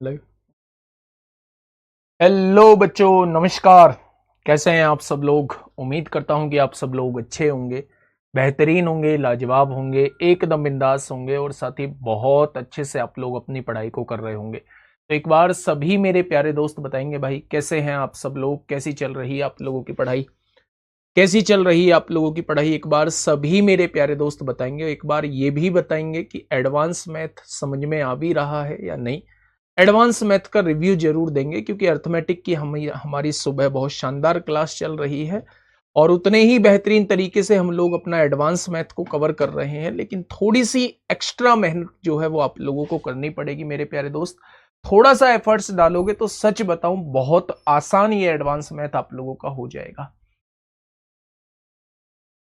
Live. Hello बच्चों, नमस्कार। कैसे हैं आप सब लोग? उम्मीद करता हूं कि आप सब लोग अच्छे होंगे, बेहतरीन होंगे, लाजवाब होंगे, एकदम बिंदास होंगे और साथ ही बहुत अच्छे से आप लोग अपनी पढ़ाई को कर रहे होंगे। तो एक बार सभी मेरे प्यारे दोस्त बताएंगे भाई, कैसे हैं आप सब लोग? कैसी चल रही है आप लोगों की पढ़ाई? कैसी चल रही है आप लोगों की पढ़ाई? एक बार सभी मेरे प्यारे दोस्त बताएंगे। एक बार ये भी बताएंगे कि एडवांस मैथ समझ में आ भी रहा है या नहीं। एडवांस मैथ का रिव्यू जरूर देंगे क्योंकि अर्थमेटिक की हमारी सुबह बहुत शानदार क्लास चल रही है और उतने ही बेहतरीन तरीके से हम लोग अपना एडवांस मैथ को कवर कर रहे हैं। लेकिन थोड़ी सी एक्स्ट्रा मेहनत जो है वो आप लोगों को करनी पड़ेगी मेरे प्यारे दोस्त। थोड़ा सा एफर्ट्स डालोगे तो सच बताऊं बहुत आसान ये एडवांस मैथ आप लोगों का हो जाएगा।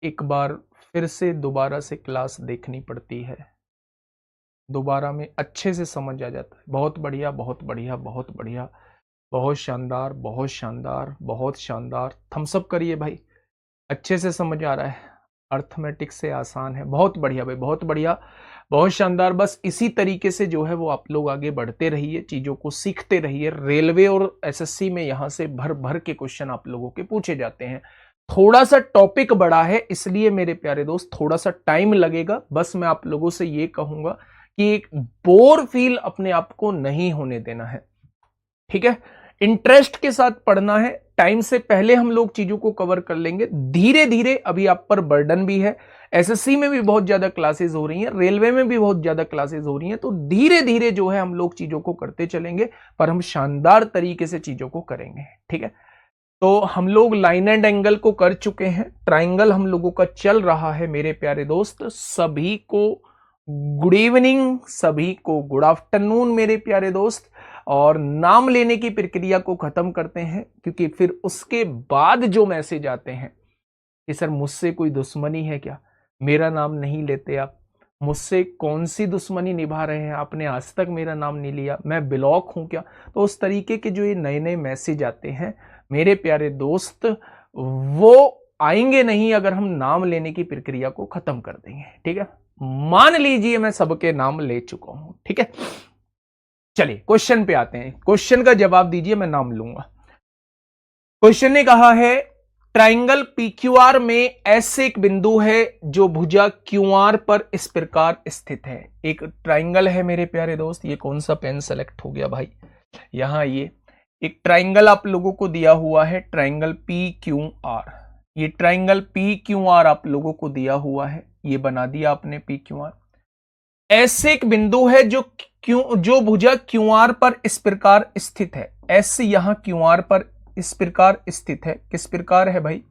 एक बार फिर से दोबारा से क्लास देखनी पड़ती है, दोबारा में अच्छे से समझ आ जाता है। बहुत बढ़िया, बहुत बढ़िया, बहुत बढ़िया, बहुत शानदार, बहुत शानदार, बहुत शानदार। थम्स अप करिए भाई, अच्छे से समझ आ रहा है। अर्थमेटिक से आसान है। बहुत बढ़िया भाई, बहुत बढ़िया, बहुत शानदार। बस इसी तरीके से जो है वो आप लोग आगे बढ़ते रहिए, चीजों को सीखते रहिए। रेलवे और एसएससी में यहां से भर भर के क्वेश्चन आप लोगों के पूछे जाते हैं। थोड़ा सा टॉपिक बड़ा है, इसलिए मेरे प्यारे दोस्त थोड़ा सा टाइम लगेगा। बस मैं आप लोगों से ये कहूंगा कि एक बोर फील अपने आप को नहीं होने देना है, ठीक है? इंटरेस्ट के साथ पढ़ना है। टाइम से पहले हम लोग चीजों को कवर कर लेंगे धीरे धीरे। अभी आप पर बर्डन भी है, एसएससी में भी बहुत ज्यादा क्लासेस हो रही हैं, रेलवे में भी बहुत ज्यादा क्लासेस हो रही हैं, तो धीरे धीरे जो है हम लोग चीजों को करते चलेंगे, पर हम शानदार तरीके से चीजों को करेंगे, ठीक है? तो हम लोग लाइन एंड एंगल को कर चुके हैं, ट्राइंगल हम लोगों का चल रहा है मेरे प्यारे दोस्त। सभी को गुड इवनिंग, सभी को गुड आफ्टरनून मेरे प्यारे दोस्त। और नाम लेने की प्रक्रिया को खत्म करते हैं क्योंकि फिर उसके बाद जो मैसेज आते हैं कि सर मुझसे कोई दुश्मनी है क्या, मेरा नाम नहीं लेते आप, मुझसे कौन सी दुश्मनी निभा रहे हैं, आपने आज तक मेरा नाम नहीं लिया, मैं ब्लॉक हूं क्या? तो उस तरीके के जो ये नए नए मैसेज आते हैं मेरे प्यारे दोस्त, वो आएंगे नहीं अगर हम नाम लेने की प्रक्रिया को खत्म कर देंगे, ठीक है? मान लीजिए मैं सबके नाम ले चुका हूं, ठीक है? चलिए क्वेश्चन पे आते हैं। क्वेश्चन का जवाब दीजिए, मैं नाम लूंगा। क्वेश्चन ने कहा है ट्राइंगल पीक्यूआर में ऐसे एक बिंदु है जो भुजा क्यूआर पर इस प्रकार स्थित है। एक ट्राइंगल है मेरे प्यारे दोस्त, ये कौन सा पेन सेलेक्ट हो गया भाई? यहां ये एक ट्राइंगल आप लोगों को दिया हुआ है, ट्राइंगल पी क्यू आर। ये ट्राइंगल पी क्यू आर आप लोगों को दिया हुआ है, ये बना दिया आपने पी क्यू आर। ऐसे एक बिंदु है जो भुजा क्यूआर पर इस प्रकार स्थित है। ऐसे यहां क्यूआर पर इस प्रकार स्थित है। किस प्रकार है भाई?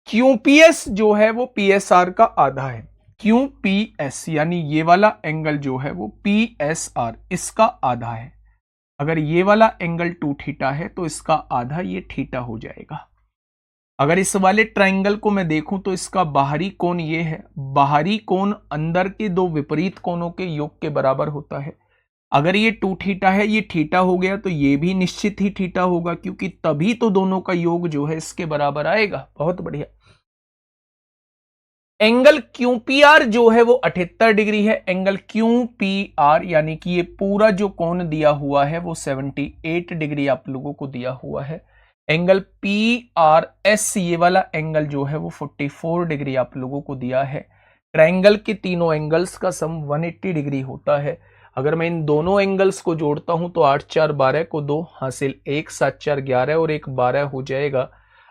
क्यूपीएस जो है वो पीएसआर का आधा है। क्यूपीएस यानी ये वाला एंगल जो है वो पीएसआर इसका आधा है। अगर ये वाला एंगल 2 थीटा है तो इसका आधा ये थीटा हो जाएगा। अगर इस वाले ट्राइंगल को मैं देखूं तो इसका बाहरी कोण ये है, बाहरी कोण अंदर के दो विपरीत कोणों के योग के बराबर होता है। अगर ये 2 थीटा है, ये थीटा हो गया, तो ये भी निश्चित ही थीटा होगा क्योंकि तभी तो दोनों का योग जो है इसके बराबर आएगा। बहुत बढ़िया। एंगल क्यूपीआर जो है वो 78 डिग्री है। एंगल क्यूपीआर यानी कि ये पूरा जो कोण दिया हुआ है वो 78 डिग्री आप लोगों को दिया हुआ है। एंगल पी आर एस ये वाला एंगल जो है वो 44 डिग्री आप लोगों को दिया है। ट्राइंगल के तीनों एंगल्स का सम 180 डिग्री होता है। अगर मैं इन दोनों एंगल्स को जोड़ता हूं तो 8 4 12 को 2 हासिल 1 7 4 11 और 1 12 हो जाएगा।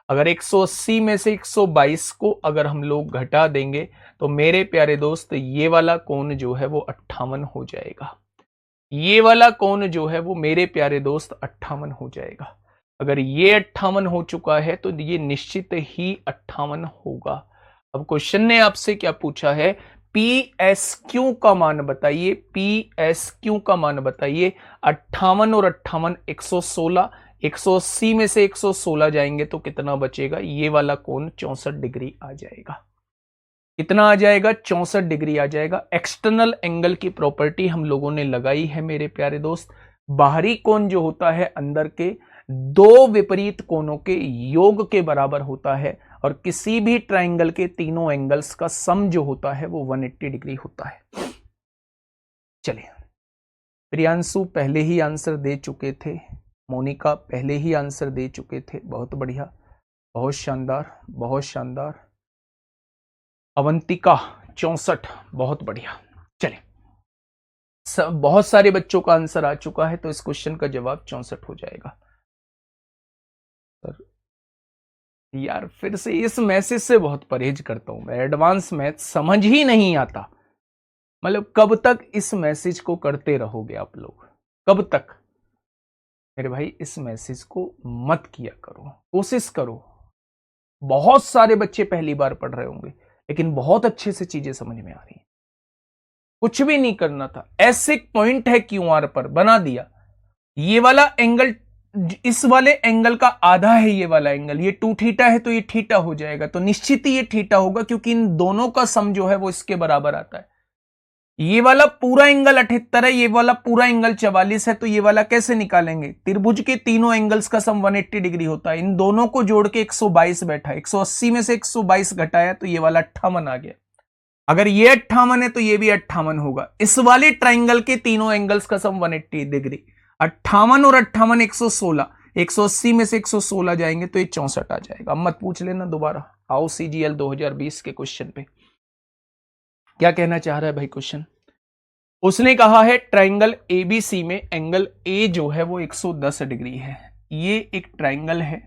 अगर 180 में से 122 को अगर हम लोग घटा देंगे तो मेरे प्यारे दोस्त ये वाला कोण जो है वो 58 हो जाएगा। ये वाला कोण जो है वो मेरे प्यारे दोस्त 58 हो जाएगा। अगर ये 58 हो चुका है तो ये निश्चित ही 58 होगा। अब क्वेश्चन ने आपसे क्या पूछा है? पी एस क्यू का मान बताइए, पी एस क्यू का मान बताइए। 58 और 58 116, 180 में से 116 जाएंगे तो कितना बचेगा? ये वाला कोण 64 डिग्री आ जाएगा। कितना आ जाएगा? 64 डिग्री आ जाएगा। एक्सटर्नल एंगल की प्रॉपर्टी हम लोगों ने लगाई है मेरे प्यारे दोस्त। बाहरी कोण जो होता है अंदर के दो विपरीत कोणों के योग के बराबर होता है और किसी भी ट्राइंगल के तीनों एंगल्स का सम जो होता है वो 180 डिग्री होता है। चलिए प्रियांशु पहले ही आंसर दे चुके थे, मोनिका पहले ही आंसर दे चुके थे, बहुत बढ़िया, बहुत शानदार, बहुत शानदार। अवंतिका 64, बहुत बढ़िया। चलिए, बहुत सारे बच्चों का आंसर आ चुका है, तो इस क्वेश्चन का जवाब 64 हो जाएगा। यार फिर से इस मैसेज से बहुत परहेज करता हूं मैं, एडवांस मैथ समझ ही नहीं आता। मतलब कब तक इस मैसेज को करते रहोगे आप लोग, कब तक? मेरे भाई इस मैसेज को मत किया करो, कोशिश करो। बहुत सारे बच्चे पहली बार पढ़ रहे होंगे, लेकिन बहुत अच्छे से चीजें समझ में आ रही हैं। कुछ भी नहीं करना था, ऐसे पॉइंट है क्यूआर पर, बना दिया। ये वाला एंगल, इस वाले एंगल का आधा है ये वाला एंगल, ये 2 थीटा है तो ये थीटा हो जाएगा, तो निश्चित ही ये थीटा होगा, क्योंकि इन दोनों का सम जो है वो इसके बराबर आता है। ये वाला पूरा एंगल 78 है, ये वाला पूरा एंगल 44 है, तो ये वाला कैसे निकालेंगे? त्रिभुज के तीनों एंगल्स का सम 180 डिग्री होता है, इन दोनों को जोड़ के 122 बैठा, 180 में से 122 घटाया तो ये वाला 58 आ गया। अगर ये 58 है तो ये भी 58 होगा। इस वाले ट्राइंगल के तीनों एंगल्स का सम 180 डिग्री, 58 और 58 116, 180 में से 116 जाएंगे तो ये 64 आ जाएगा। अब मत पूछ लेना दोबारा। आओ CGL 2020 के क्वेश्चन पे, क्या कहना चाह रहा है भाई क्वेश्चन? उसने कहा है ट्राइंगल ABC में एंगल A जो है वो 110 डिग्री है। ये एक ट्राइंगल है।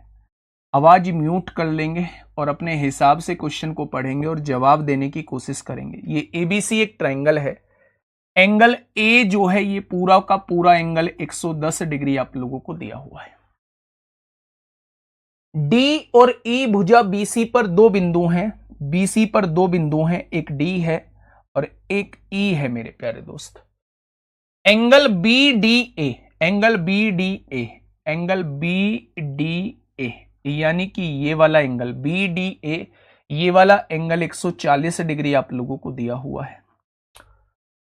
आवाज म्यूट कर लेंगे और अपने हिसाब से क्वेश्चन को पढ़ेंगे और जवाब देने की कोशिश करेंगे। ये ABC एक ट्राइंगल है, एंगल A जो है ये पूरा का पूरा एंगल 110 डिग्री आप लोगों को दिया हुआ है। D और E भुजा BC पर दो बिंदु हैं, BC पर दो बिंदु हैं, एक D है और एक E है मेरे प्यारे दोस्त। Angle BDA, angle BDA, angle BDA यानी कि ये वाला एंगल BDA, ये वाला एंगल 140 डिग्री आप लोगों को दिया हुआ है।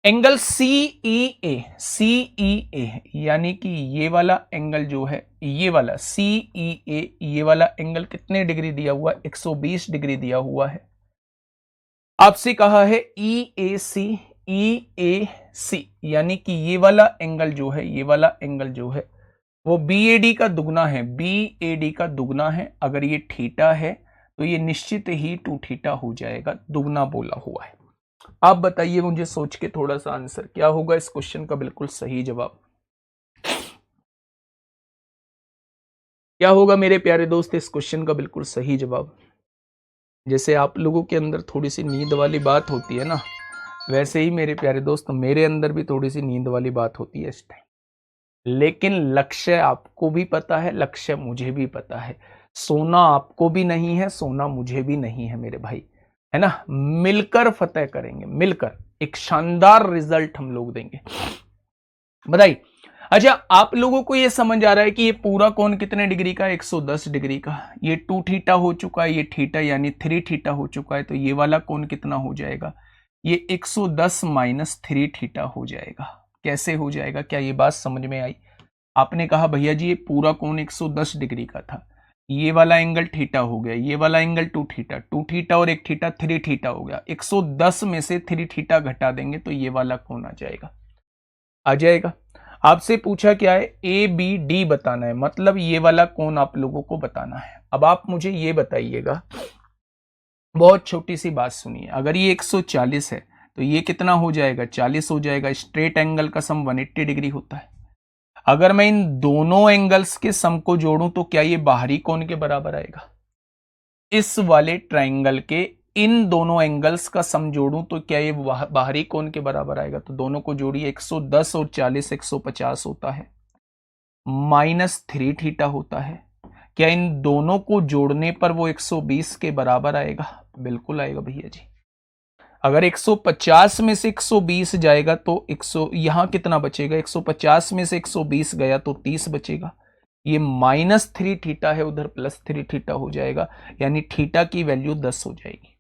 एंगल CEA, CEA यानी कि ये वाला एंगल जो है, ये वाला CEA, ये वाला एंगल कितने डिग्री दिया हुआ है? 120 डिग्री दिया हुआ है। आपसे कहा है EAC, EAC यानी कि ये वाला एंगल जो है, ये वाला एंगल जो है वो BAD का दुगना है, BAD का दुगना है। अगर ये थीटा है तो ये निश्चित ही 2 थीटा हो जाएगा, दुगना बोला हुआ है। आप बताइए मुझे सोच के थोड़ा सा आंसर क्या होगा इस क्वेश्चन का बिल्कुल सही जवाब क्या होगा मेरे प्यारे दोस्त? इस क्वेश्चन का बिल्कुल सही जवाब, जैसे आप लोगों के अंदर थोड़ी सी नींद वाली बात होती है ना, वैसे ही मेरे प्यारे दोस्त मेरे अंदर भी थोड़ी सी नींद वाली बात होती है इस टाइम। लेकिन लक्ष्य आपको भी पता है, लक्ष्य मुझे भी पता है। सोना आपको भी नहीं है, सोना मुझे भी नहीं है मेरे भाई, है ना। मिलकर फतेह करेंगे, मिलकर एक शानदार रिजल्ट हम लोग देंगे। बताइए। अच्छा, आप लोगों को ये समझ आ रहा है कि ये पूरा कोण कितने डिग्री का? 110 डिग्री का। ये 2 थीटा हो चुका है, ये थीटा यानी 3 थीटा हो चुका है, तो ये वाला कोण कितना हो जाएगा? ये 110 माइनस 3 थीटा हो जाएगा। कैसे हो जाएगा? क्या ये बात समझ में आई? आपने कहा भैया जी ये पूरा कोण 110 डिग्री का था, ये वाला एंगल थीटा हो गया, ये वाला एंगल 2 थीटा, 2 थीटा और 1 थीटा 3 थीटा हो गया। 110 में से 3 थीटा घटा देंगे तो ये वाला कोण आ जाएगा, आ जाएगा। आपसे पूछा क्या है? ABD बताना है, मतलब ये वाला कोण आप लोगों को बताना है। अब आप मुझे ये बताइएगा, बहुत छोटी सी बात सुनिए। अगर ये 140 है तो ये कितना हो जाएगा? 40 हो जाएगा। स्ट्रेट एंगल का सम 180 डिग्री होता है। अगर मैं इन दोनों एंगल्स के सम को जोड़ूं तो क्या ये बाहरी कोण के बराबर आएगा? इस वाले ट्राइंगल के इन दोनों एंगल्स का सम जोड़ूं तो क्या ये बाहरी कोण के बराबर आएगा? तो दोनों को जोड़िए, 110 और 40 150 होता है, माइनस 3 थीटा होता है। क्या इन दोनों को जोड़ने पर वो 120 के बराबर आएगा? बिल्कुल आएगा भैया जी। अगर 150 में से 120 जाएगा तो 100, यहां कितना बचेगा? 150 में से 120 गया तो 30 बचेगा। ये माइनस 3 थीटा है, उधर प्लस 3 थीटा हो जाएगा, यानी थीटा की वैल्यू 10 हो जाएगी।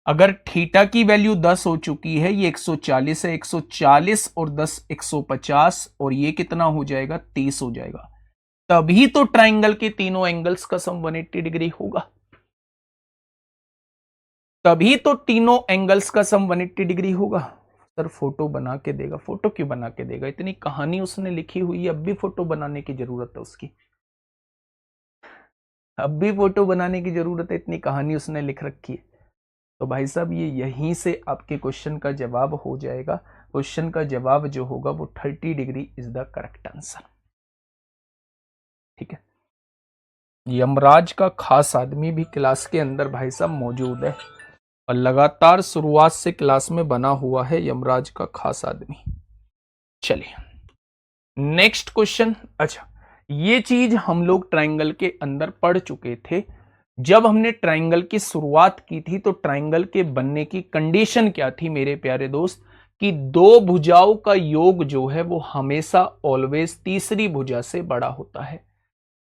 अगर थीटा की वैल्यू 10 हो चुकी है, ये 140 है, 140 और 10 150, और ये कितना हो जाएगा? 30 हो जाएगा। तभी तो ट्राइंगल के तीनों एंगल्स का सम 180 डिग्री होगा, तभी तो तीनों एंगल्स का सम 180 डिग्री होगा। सर फोटो बना के देगा। फोटो क्यों बना के देगा? इतनी कहानी उसने लिखी हुई है, अब भी फोटो बनाने की जरूरत है उसकी? अब भी फोटो बनाने की जरूरत है? इतनी कहानी उसने लिख रखी है। तो भाई साहब ये यहीं से आपके क्वेश्चन का जवाब हो जाएगा। क्वेश्चन का जवाब जो होगा वो 30 degree is the correct answer. ठीक है, यमराज का खास आदमी भी क्लास के अंदर भाई साहब मौजूद है और लगातार शुरुआत से क्लास में बना हुआ है यमराज का खास आदमी। चलिए नेक्स्ट क्वेश्चन। अच्छा, ये चीज हम लोग ट्रायंगल के अंदर पढ़ चुके थे। जब हमने ट्रायंगल की शुरुआत की थी तो ट्रायंगल के बनने की कंडीशन क्या थी मेरे प्यारे दोस्त, कि दो भुजाओं का योग जो है वो हमेशा ऑलवेज तीसरी भुजा से बड़ा होता है।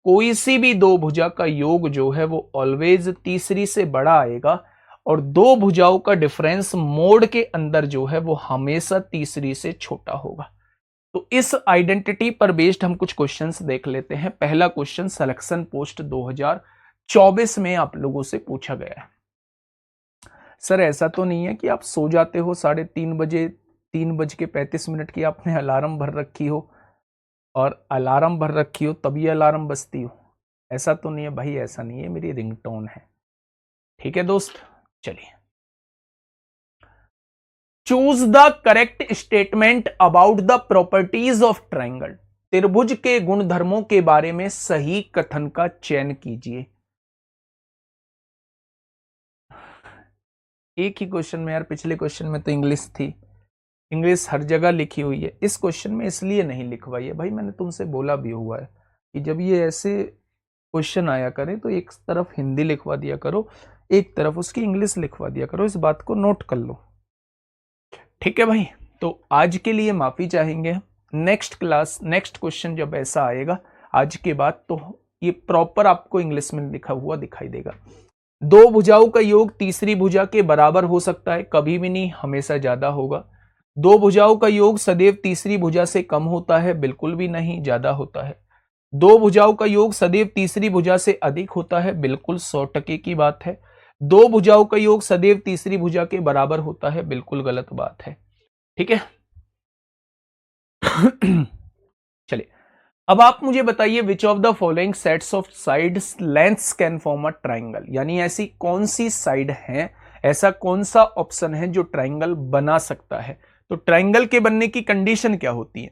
कोई सी भी दो भुजा का योग जो है वो ऑलवेज तीसरी से बड़ा आएगा और दो भुजाओं का डिफरेंस मोड के अंदर जो है वो हमेशा तीसरी से छोटा होगा। तो इस आइडेंटिटी पर बेस्ड हम कुछ क्वेश्चंस देख लेते हैं। पहला क्वेश्चन सिलेक्शन पोस्ट 2024 में आप लोगों से पूछा गया है। सर ऐसा तो नहीं है कि आप सो जाते हो 3:30 बजे, 3:35 की आपने अलार्म भर रखी हो और अलार्म भर रखी हो तभी अलार्म बजती हो? ऐसा तो नहीं है भाई, ऐसा नहीं है, मेरी रिंगटोन है। ठीक है दोस्त, चलिए। Choose the correct statement about the properties of triangle. त्रिभुज के गुणधर्मों के बारे में सही कथन का चयन कीजिए। एक ही क्वेश्चन में यार, पिछले क्वेश्चन में तो इंग्लिश थी, इंग्लिश हर जगह लिखी हुई है, इस क्वेश्चन में इसलिए नहीं लिखवाई है भाई। मैंने तुमसे बोला भी हुआ है कि जब ये ऐसे क्वेश्चन आया करें तो एक तरफ हिंदी लिखवा दिया करो, एक तरफ उसकी इंग्लिश लिखवा दिया करो। इस बात को नोट कर लो, ठीक है भाई। तो आज के लिए माफी चाहेंगे। नेक्स्ट क्लास, नेक्स्ट क्वेश्चन जब ऐसा आएगा आज के बाद तो ये प्रॉपर आपको इंग्लिश में लिखा हुआ दिखाई देगा। दो भुजाओं का योग तीसरी भुजा के बराबर हो सकता है? कभी भी नहीं, हमेशा ज्यादा होगा। दो भुजाओं का योग सदैव तीसरी भुजा से कम होता है? बिल्कुल भी नहीं, ज्यादा होता है। दो भुजाओं का योग सदैव तीसरी भुजा से अधिक होता है? बिल्कुल 100% की बात है। दो भुजाओं का योग सदैव तीसरी भुजा के बराबर होता है? बिल्कुल गलत बात है। ठीक है चलिए, अब आप मुझे बताइए which of the following sets of sides lengths can form a triangle. यानी ऐसी कौन सी साइड है, ऐसा कौन सा ऑप्शन है जो ट्राइंगल बना सकता है। तो ट्राइंगल के बनने की कंडीशन क्या होती है?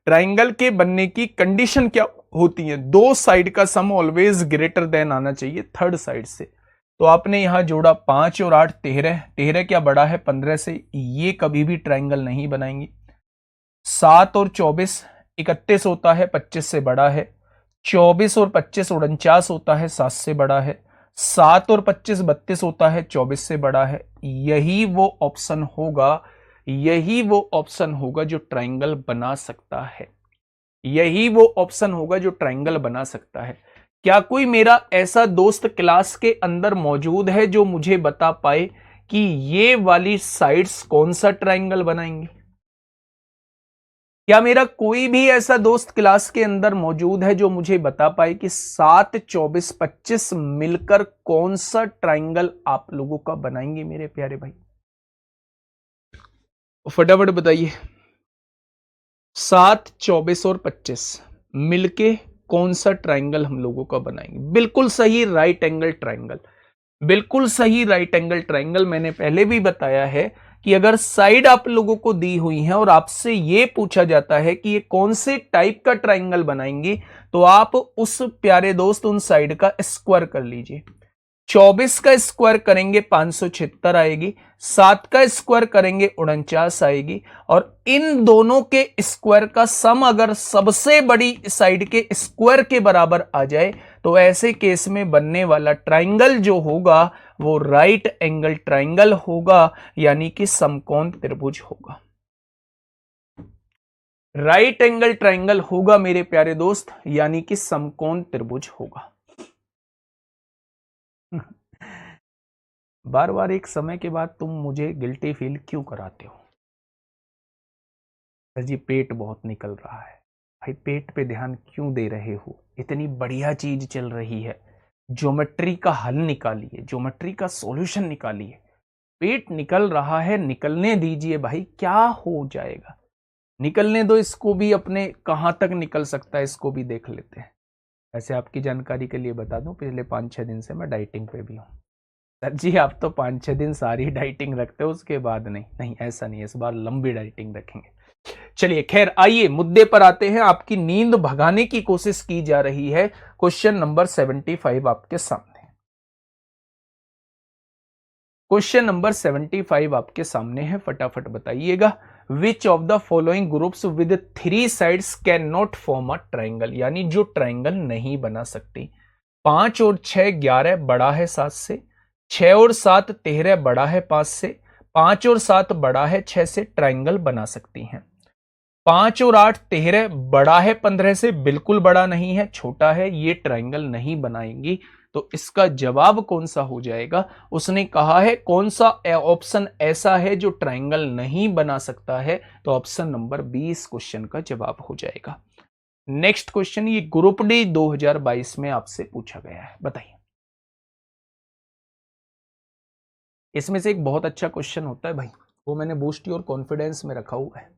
ट्राइंगल के बनने की कंडीशन क्या होती है? दो साइड का सम ऑलवेज ग्रेटर देन आना चाहिए थर्ड साइड से। तो आपने यहां जोड़ा 5 और 8 13, 13 क्या बड़ा है 15 से? ये कभी भी ट्राइंगल नहीं बनाएंगे। 7 और 24 31 होता है, 25 से बड़ा है। 24 और 25 49 होता है, 7 से बड़ा है। 7 और 25 32 होता है, 24 से बड़ा है। यही वो ऑप्शन होगा, यही वो ऑप्शन होगा जो ट्राइंगल बना सकता है। यही वो ऑप्शन होगा जो ट्राइंगल बना सकता है। क्या कोई मेरा ऐसा दोस्त क्लास के अंदर मौजूद है जो मुझे बता पाए कि ये वाली साइड्स कौन सा ट्राइंगल बनाएंगे? क्या मेरा कोई भी ऐसा दोस्त क्लास के अंदर मौजूद है जो मुझे बता पाए कि 7 24 25 मिलकर कौन सा ट्राइंगल आप लोगों का बनाएंगे मेरे प्यारे भाई? फटाफट बताइए। 7 24 और 25 मिलके कौन सा ट्राइंगल हम लोगों का बनाएंगे? बिल्कुल सही, राइट एंगल ट्राइंगल। बिल्कुल सही, राइट एंगल ट्राइंगल। मैंने पहले भी बताया है कि अगर साइड आप लोगों को दी हुई है और आपसे यह पूछा जाता है कि ये कौन से टाइप का ट्राइंगल बनाएंगे, तो आप उस प्यारे दोस्त उन साइड का स्क्वायर कर लीजिए। 24 का स्क्वायर करेंगे 576 आएगी, 7 का स्क्वायर करेंगे 49 आएगी, और इन दोनों के स्क्वायर का सम अगर सबसे बड़ी साइड के स्क्वायर के बराबर आ जाए तो ऐसे केस में बनने वाला ट्राइंगल जो होगा वो राइट एंगल ट्राइंगल होगा, यानी कि समकोण त्रिभुज होगा। राइट एंगल ट्राइंगल होगा मेरे प्यारे दोस्त, यानी कि समकोण त्रिभुज होगा। बार बार एक समय के बाद तुम मुझे गिल्टी फील क्यों कराते हो? सर जी पेट बहुत निकल रहा है। भाई पेट पे ध्यान क्यों दे रहे हो? इतनी बढ़िया चीज चल रही है, ज्योमेट्री का हल निकालिए, ज्योमेट्री का सॉल्यूशन निकालिए। पेट निकल रहा है, निकलने दीजिए भाई, क्या हो जाएगा, निकलने दो इसको भी, अपने कहां तक निकल सकता है इसको भी देख लेते हैं। ऐसे आपकी जानकारी के लिए बता दूं, पिछले 5-6 दिन से मैं डाइटिंग पे भी हूं। सर जी आप तो 5-6 दिन सारी डाइटिंग रखते हो, उसके बाद नहीं, नहीं ऐसा नहीं, इस बार लंबी डाइटिंग रखेंगे। चलिए खैर, आइए मुद्दे पर आते हैं। आपकी नींद भगाने की कोशिश की जा रही है। क्वेश्चन नंबर 75 आपके सामने, क्वेश्चन नंबर 75 आपके सामने है, फटाफट बताइएगा। Which of the following groups with 3 sides can not form a triangle, यानी जो ट्राइंगल नहीं बना सकती। 5 और 6 11 बड़ा है 7 से, 6 और 7 13 बड़ा है 5 से, 5 और 7 बड़ा है 6 से, ट्राइंगल बना सकती हैं। 5 और 8 13 बड़ा है 15 से, बिल्कुल बड़ा नहीं है, छोटा है, ये ट्राइंगल नहीं बनाएंगी। तो इसका जवाब कौन सा हो जाएगा? उसने कहा है कौन सा ऑप्शन ऐसा है जो ट्राइंगल नहीं बना सकता है, तो ऑप्शन नंबर 20 क्वेश्चन का जवाब हो जाएगा। नेक्स्ट क्वेश्चन, ये ग्रुप डी 2022 में आपसे पूछा गया है, बताइए। इसमें से एक बहुत अच्छा क्वेश्चन होता है भाई, वो मैंने बूस्ट योर कॉन्फिडेंस में रखा हुआ है,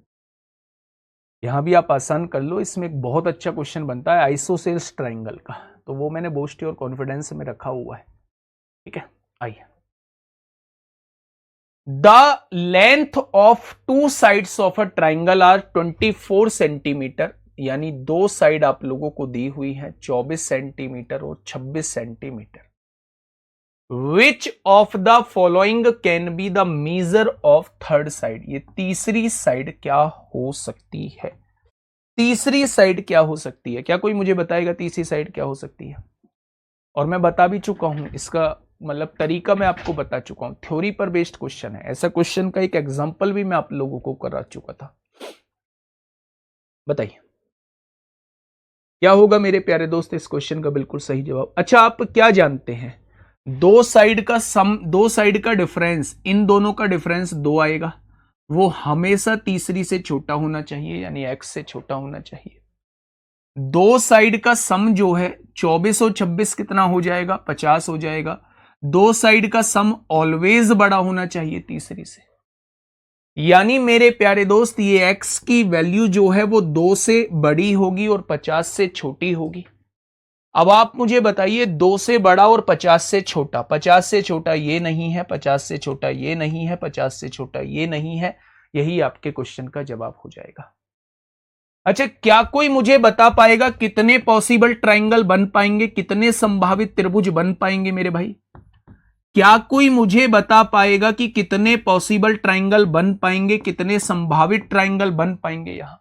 यहां भी आप आसान कर लो। इसमें एक बहुत अच्छा क्वेश्चन बनता है आइसोसेल्स ट्राइंगल का, तो वो मैंने बूस्ट योर कॉन्फिडेंस में रखा हुआ है, ठीक है। आइए, the length of 2 sides of a triangle are 24 centimetre, यानी 2 साइड आप लोगों को दी हुई है 24 सेंटीमीटर और 26 centimetre. Which of the following can be the measure of third side, ये तीसरी साइड क्या हो सकती है? तीसरी साइड क्या हो सकती है? क्या कोई मुझे बताएगा तीसरी साइड क्या हो सकती है? और मैं बता भी चुका हूं, इसका मतलब तरीका मैं आपको बता चुका हूं, थ्योरी पर बेस्ड क्वेश्चन है। ऐसा क्वेश्चन का एक एग्जांपल भी मैं आप लोगों को करा चुका था। बताइए क्या होगा मेरे प्यारे दोस्त इस क्वेश्चन का बिल्कुल सही जवाब। अच्छा, आप क्या जानते हैं, 2 साइड का सम, 2 साइड का डिफरेंस, इन दोनों का डिफरेंस 2 आएगा, वो हमेशा तीसरी से छोटा होना चाहिए, यानी x से छोटा होना चाहिए। 2 साइड का सम जो है 24 और 26 कितना हो जाएगा? 50 हो जाएगा। 2 साइड का सम ऑलवेज बड़ा होना चाहिए तीसरी से, यानी मेरे प्यारे दोस्त ये x की वैल्यू जो है वो 2 से बड़ी होगी और 50 से छोटी होगी। अब आप मुझे बताइए 2 से बड़ा और 50 से छोटा, 50 से छोटा ये नहीं है, 50 से छोटा ये नहीं है, 50 से छोटा ये नहीं है, यही आपके क्वेश्चन का जवाब हो जाएगा। अच्छा, क्या कोई मुझे बता पाएगा कितने पॉसिबल ट्राइंगल बन पाएंगे, कितने संभावित त्रिभुज बन पाएंगे मेरे भाई? क्या कोई मुझे बता पाएगा कि कितने पॉसिबल ट्राइंगल बन पाएंगे, कितने संभावित ट्राइंगल बन पाएंगे यहां?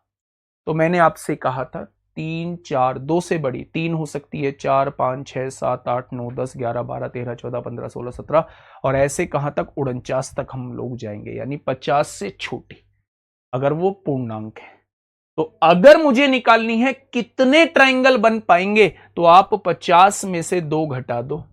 तो मैंने आपसे कहा था 3 4, 2 से बड़ी 3 हो सकती है, 4 5 6 7 8 9 10 11 12 13 14 15 16 17 और ऐसे कहां तक? 49 तक हम लोग जाएंगे, यानी 50 से छोटी अगर वो पूर्णांक है। तो अगर मुझे निकालनी है कितने ट्राइंगल बन पाएंगे, तो आप 50 में से 2 घटा दो,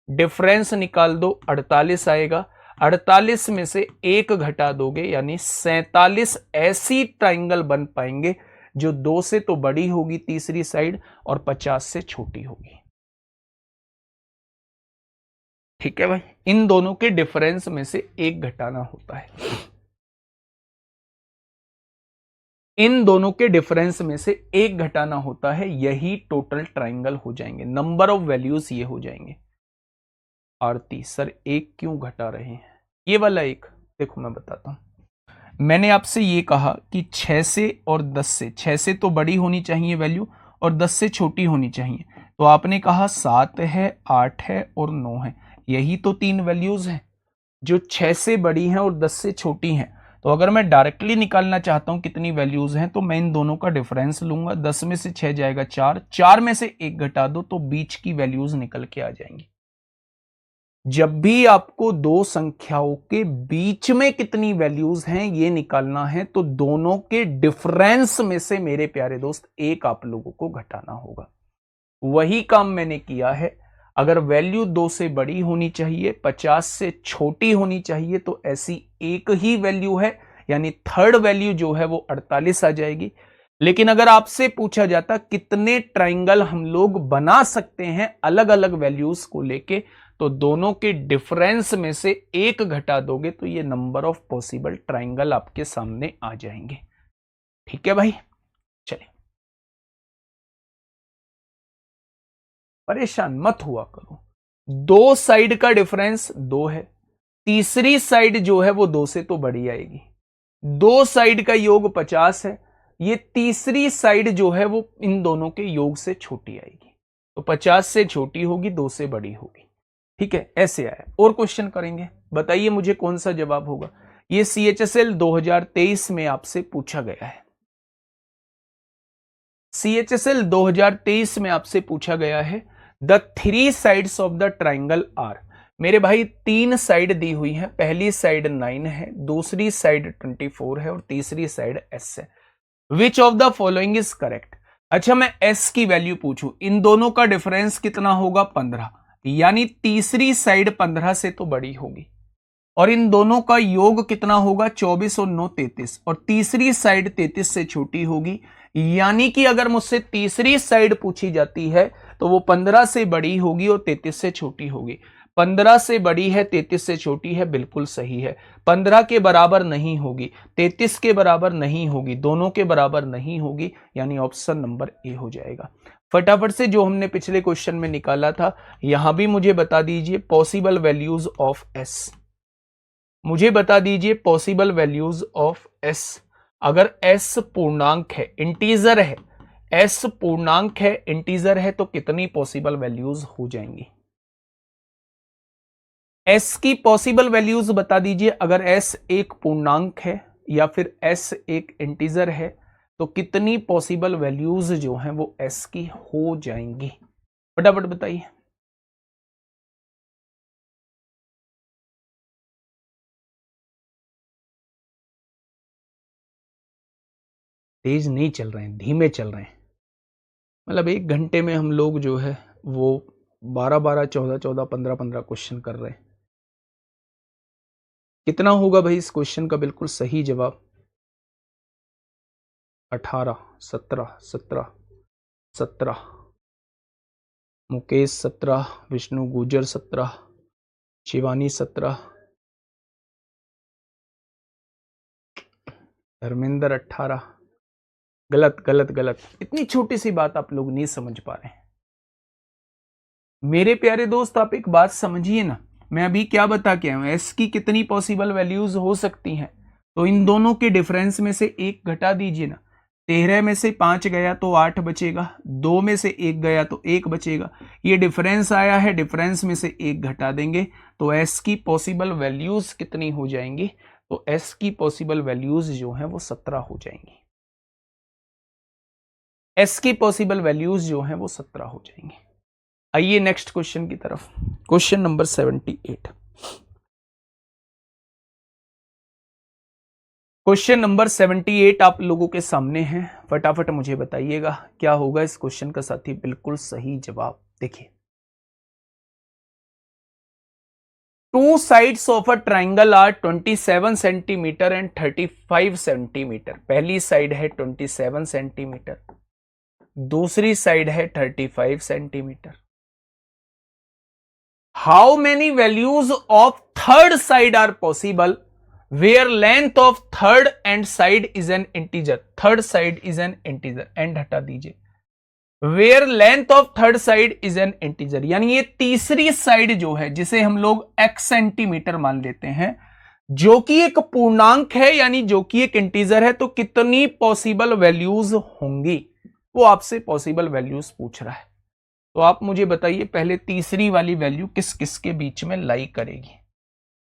डिफरेंस निकाल दो, 48 आएगा। 48 में से 1 घटा दोगे, यानी 47 ऐसी ट्राइंगल बन पाएंगे जो 2 से तो बड़ी होगी तीसरी साइड और 50 से छोटी होगी। ठीक है भाई, इन दोनों के डिफरेंस में से 1 घटाना होता है, इन दोनों के डिफरेंस में से 1 घटाना होता है, यही टोटल ट्राइंगल हो जाएंगे। नंबर ऑफ वैल्यूज ये हो जाएंगे। आरती सर 1 क्यों घटा रहे हैं? ये वाला 1 देखो मैं बताता हूं, मैंने आपसे ये कहा कि 6 से और 10 से, 6 से तो बड़ी होनी चाहिए वैल्यू और 10 से छोटी होनी चाहिए, तो आपने कहा 7 है, 8 है और 9 है, यही तो 3 वैल्यूज हैं जो 6 से बड़ी हैं और 10 से छोटी हैं। तो अगर मैं डायरेक्टली निकालना चाहता हूं कितनी वैल्यूज हैं, तो मैं इन दोनों का डिफरेंस लूंगा, 10 में से 6 जाएगा 4, 4 में से 1 घटा दो तो बीच की वैल्यूज निकल के आ जाएंगी। जब भी आपको 2 संख्याओं के बीच में कितनी वैल्यूज हैं ये निकालना है, तो दोनों के डिफरेंस में से मेरे प्यारे दोस्त 1 आप लोगों को घटाना होगा। वही काम मैंने किया है। अगर वैल्यू 2 से बड़ी होनी चाहिए, 50 से छोटी होनी चाहिए, तो ऐसी एक ही वैल्यू है, यानी थर्ड वैल्यू जो है वो 48 आ जाएगी। लेकिन अगर आपसे पूछा जाता कितने ट्राइंगल हम लोग बना सकते हैं अलग अलग वैल्यूज को लेके, तो दोनों के डिफरेंस में से एक घटा दोगे तो ये नंबर ऑफ पॉसिबल ट्राइंगल आपके सामने आ जाएंगे। ठीक है भाई, चलिए परेशान मत हुआ करो। दो साइड का डिफरेंस 2 है, तीसरी साइड जो है वो 2 से तो बड़ी आएगी। दो साइड का योग 50 है, ये तीसरी साइड जो है वो इन दोनों के योग से छोटी आएगी, तो 50 से छोटी होगी, 2 से बड़ी होगी। ठीक है, ऐसे आया। और क्वेश्चन करेंगे, बताइए मुझे कौन सा जवाब होगा। ये CHSL 2023 में आपसे पूछा गया है। CHSL 2023 में आपसे पूछा गया है, the 3 sides of the triangle are. मेरे भाई 3 साइड दी हुई है, पहली साइड 9 है, दूसरी साइड 24 है और तीसरी साइड S है। Which of the following is correct. अच्छा, मैं S की वैल्यू पूछूं, इन दोनों का डिफरेंस कितना होगा 15, यानी तीसरी साइड 15 से तो बड़ी होगी, और इन दोनों का योग कितना होगा 24 और 9 33, और तीसरी साइड 33 से छोटी होगी, यानी कि अगर मुझसे तीसरी साइड पूछी जाती है तो वो 15 से बड़ी होगी और 33 से छोटी होगी। 15 से बड़ी है, 33 से छोटी है, बिल्कुल सही है। 15 के बराबर नहीं होगी, 33 के बराबर नहीं होगी, दोनों के बराबर नहीं होगी, यानी ऑप्शन नंबर ए हो जाएगा। फटाफट से जो हमने पिछले क्वेश्चन में निकाला था, यहां भी मुझे बता दीजिए पॉसिबल वैल्यूज ऑफ एस। मुझे बता दीजिए पॉसिबल वैल्यूज ऑफ एस। अगर एस पूर्णांक है, इंटीजर है, एस पूर्णांक है, इंटीजर है, तो कितनी पॉसिबल वैल्यूज हो जाएंगी। एस की पॉसिबल वैल्यूज बता दीजिए। अगर एस एक पूर्णांक है या फिर एस एक इंटीजर है तो कितनी पॉसिबल वैल्यूज जो हैं वो एस की हो जाएंगी, फटाफट बताइए। तेज नहीं चल रहे हैं, धीमे चल रहे हैं। मतलब 1 घंटे में हम लोग जो है वो 12-12, 14-14, 15-15 क्वेश्चन कर रहे हैं। कितना होगा भाई इस क्वेश्चन का बिल्कुल सही जवाब? 18, 17, 17, 17, मुकेश 17, विष्णु गुजर 17, शिवानी 17, धर्मेंद्र 18। गलत गलत गलत, इतनी छोटी सी बात आप लोग नहीं समझ पा रहे हैं। मेरे प्यारे दोस्त, आप एक बात समझिए ना, मैं अभी क्या बता के आया हूं, एस की कितनी पॉसिबल वैल्यूज हो सकती हैं, तो इन दोनों के डिफरेंस में से एक घटा दीजिए ना। 13 में से 5 गया तो 8 बचेगा, 2 में से 1 गया तो 1 बचेगा। ये डिफरेंस आया है, डिफरेंस में से 1 घटा देंगे तो एस की पॉसिबल वैल्यूज कितनी हो जाएंगी, तो एस की पॉसिबल वैल्यूज जो है वो 17 हो जाएंगी। एस की पॉसिबल वैल्यूज जो है वो 17 हो जाएंगी। आइए नेक्स्ट क्वेश्चन की तरफ, क्वेश्चन नंबर 78। क्वेश्चन नंबर 78 आप लोगों के सामने है, फटाफट मुझे बताइएगा क्या होगा इस क्वेश्चन का साथी बिल्कुल सही जवाब। देखिए, 2 sides of a triangle are 27 centimetre and 35 centimetre. पहली साइड है 27 सेंटीमीटर, दूसरी साइड है 35 centimetre. How many values of third side are possible where length of third and side is an integer. Third side is an integer, and हटा दीजिए। Where length of third side is an integer, यानी ये तीसरी side जो है जिसे हम लोग x सेंटीमीटर मान लेते हैं, जो कि एक पूर्णांक है, यानी जो कि एक इंटीजर है, तो कितनी पॉसिबल वैल्यूज होंगी, वो आपसे पॉसिबल वैल्यूज पूछ रहा है। तो आप मुझे बताइए पहले तीसरी वाली वैल्यू किस किस के बीच में लाई करेगी।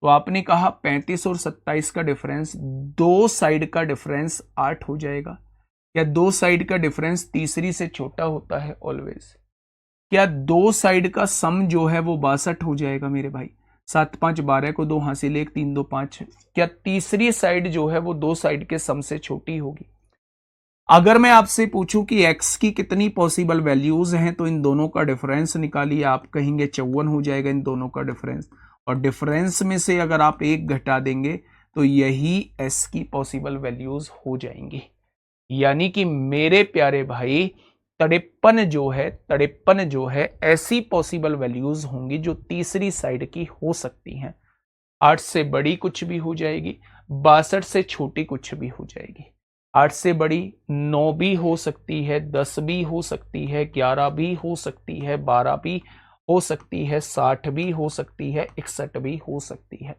तो आपने कहा 35 और 27 का डिफरेंस, दो साइड का डिफरेंस 8 हो जाएगा। क्या दो साइड का डिफरेंस तीसरी से छोटा होता है ऑलवेज? क्या दो साइड का सम जो है वो 62 हो जाएगा मेरे भाई? 7 5 12 को 2 हासिल 1 3 2 5। क्या तीसरी साइड जो है वो दो साइड के सम से छोटी होगी? अगर मैं आपसे पूछूं कि x की कितनी पॉसिबल वैल्यूज हैं, तो इन दोनों का डिफरेंस निकालिए। आप कहेंगे 54 हो जाएगा इन दोनों का डिफरेंस, और डिफरेंस में से अगर आप 1 घटा देंगे तो यही s की पॉसिबल वैल्यूज हो जाएंगी। यानी कि मेरे प्यारे भाई 53 जो है ऐसी पॉसिबल वैल्यूज होंगी जो तीसरी साइड की हो सकती हैं। 8 से बड़ी कुछ भी हो जाएगी, 62 से छोटी कुछ भी हो जाएगी। 8 से बड़ी 9 भी हो सकती है, 10 भी हो सकती है, 11 भी हो सकती है, 12 भी हो सकती है, 60 भी हो सकती है, 61 भी हो सकती है।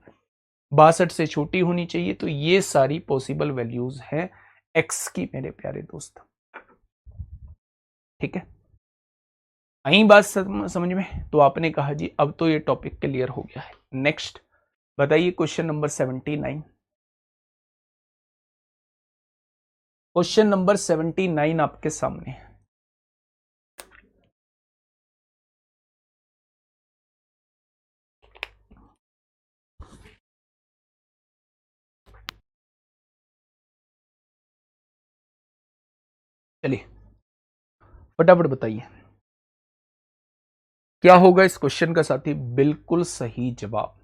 62 से छोटी होनी चाहिए। तो ये सारी पॉसिबल वैल्यूज हैं एक्स की मेरे प्यारे दोस्त। ठीक है, आई बात समझ में? तो आपने कहा जी अब तो ये टॉपिक क्लियर हो गया है। नेक्स्ट बताइए क्वेश्चन नंबर 79। क्वेश्चन नंबर 79 आपके सामने है। चलिए फटाफट बताइए क्या होगा इस क्वेश्चन का साथी? बिल्कुल सही जवाब।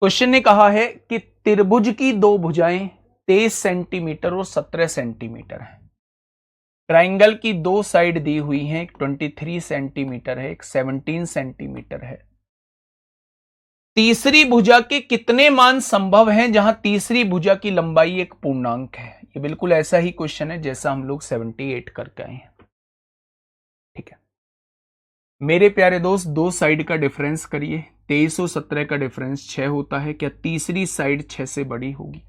क्वेश्चन ने कहा है कि त्रिभुज की दो भुजाएं 23 सेंटीमीटर और 17 सेंटीमीटर है। ट्राइंगल की दो साइड दी हुई हैं, एक 23 सेंटीमीटर है, एक 17 सेंटीमीटर है। तीसरी भुजा के कितने मान संभव हैं जहां तीसरी भुजा की लंबाई एक पूर्णांक है? ये बिल्कुल ऐसा ही क्वेश्चन है जैसा हम लोग 78 करके आए हैं। ठीक है मेरे प्यारे दोस्त, दो साइड का डिफरेंस करिए। 23 और 17 का डिफरेंस 6 होता है। क्या तीसरी साइड 6 से बड़ी होगी?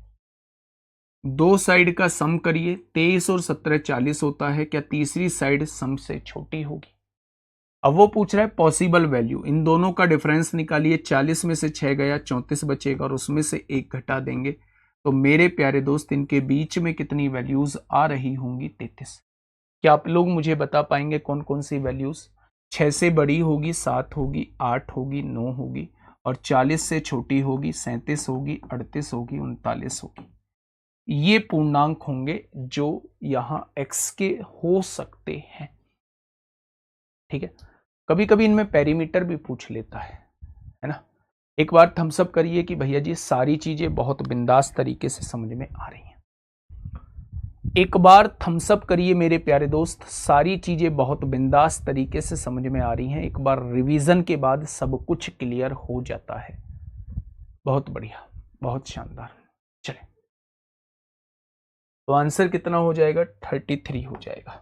दो साइड का सम करिए। 23 और 17 40 होता है। क्या तीसरी साइड सम से छोटी होगी? अब वो पूछ रहा है पॉसिबल वैल्यू। इन दोनों का डिफरेंस निकालिए। 40 में से 6 गया, 34 बचेगा और उसमें से 1 घटा देंगे। तो मेरे प्यारे दोस्त इनके बीच में कितनी वैल्यूज आ रही होंगी? 33। क्या आप लोग मुझे बता पाएंगे कौन कौन सी वैल्यूज? 6 से बड़ी होगी 7 होगी, 8 होगी, 9 होगी, और 40 से छोटी होगी 37 होगी, 38 होगी, 39 होगी। ये पूर्णांक होंगे जो यहां x के हो सकते हैं। ठीक है, कभी कभी इनमें पेरीमीटर भी पूछ लेता है ना। एक बार थम्सअप करिए कि भैया जी सारी चीजें बहुत बिंदास तरीके से समझ में आ रही हैं। एक बार थम्सअप करिए मेरे प्यारे दोस्त, सारी चीजें बहुत बिंदास तरीके से समझ में आ रही हैं। एक बार रिवीजन के बाद सब कुछ क्लियर हो जाता है। बहुत बढ़िया, बहुत शानदार। चले, तो आंसर कितना हो जाएगा? 33 हो जाएगा।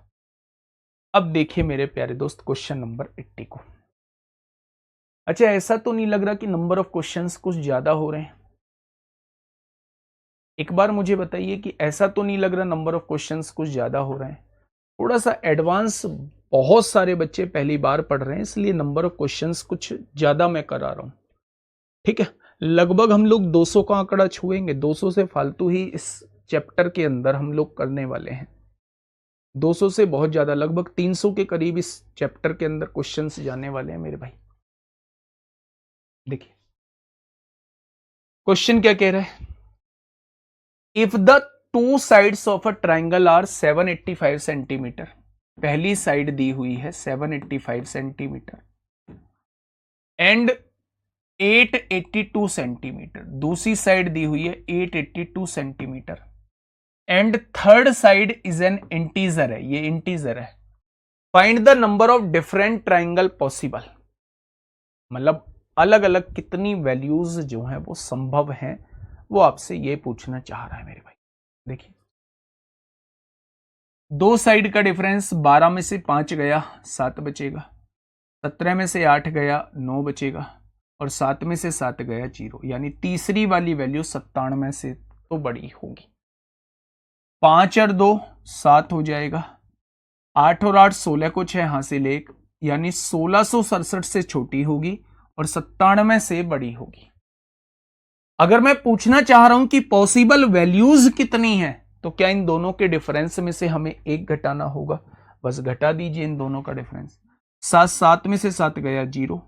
अब देखिए मेरे प्यारे दोस्त क्वेश्चन नंबर 80 को। अच्छा, ऐसा तो नहीं लग रहा कि नंबर ऑफ क्वेश्चंस कुछ ज्यादा हो रहे हैं? एक बार मुझे बताइए कि ऐसा तो नहीं लग रहा नंबर ऑफ क्वेश्चंस कुछ ज्यादा हो रहे हैं? थोड़ा सा एडवांस, बहुत सारे बच्चे पहली बार पढ़ रहे हैं इसलिए नंबर ऑफ क्वेश्चंस कुछ ज्यादा मैं करा रहा हूं। ठीक है, लगभग हम लोग 200 का आंकड़ा छुएंगे। 200 से फालतू ही इस चैप्टर के अंदर हम लोग करने वाले हैं। 200 से बहुत ज्यादा, लगभग 300 के करीब इस चैप्टर के अंदर क्वेश्चंस जाने वाले हैं मेरे भाई। देखिए क्वेश्चन क्या कह रहा है। If the two sides of a triangle are 785 centimetre. पहली साइड दी हुई है 785 सेंटीमीटर एंड 882 सेंटीमीटर। दूसरी साइड दी हुई है 882 centimetre and third side is an integer है। ये इंटीजर है। Find the number of different triangle possible. मतलब अलग अलग कितनी वैल्यूज जो हैं वो संभव हैं, वो आपसे ये पूछना चाह रहा है मेरे भाई। देखिए दो साइड का डिफरेंस 12 में से 5 गया 7 बचेगा, 17 में से 8 गया 9 बचेगा, और 7 में से 7 गया 0। यानी तीसरी वाली वैल्यू 97 से तो बड़ी होगी। 5 और 2 7 हो जाएगा, 8 और 8 16 को 6 हासिल 1, यानी 1667 से छोटी होगी और 97 से बड़ी होगी। अगर मैं पूछना चाह रहा हूं कि पॉसिबल वैल्यूज कितनी हैं, तो क्या इन दोनों के डिफरेंस में से हमें एक घटाना होगा? बस घटा दीजिए इन दोनों का डिफरेंस। 7 में से 7 गया 0,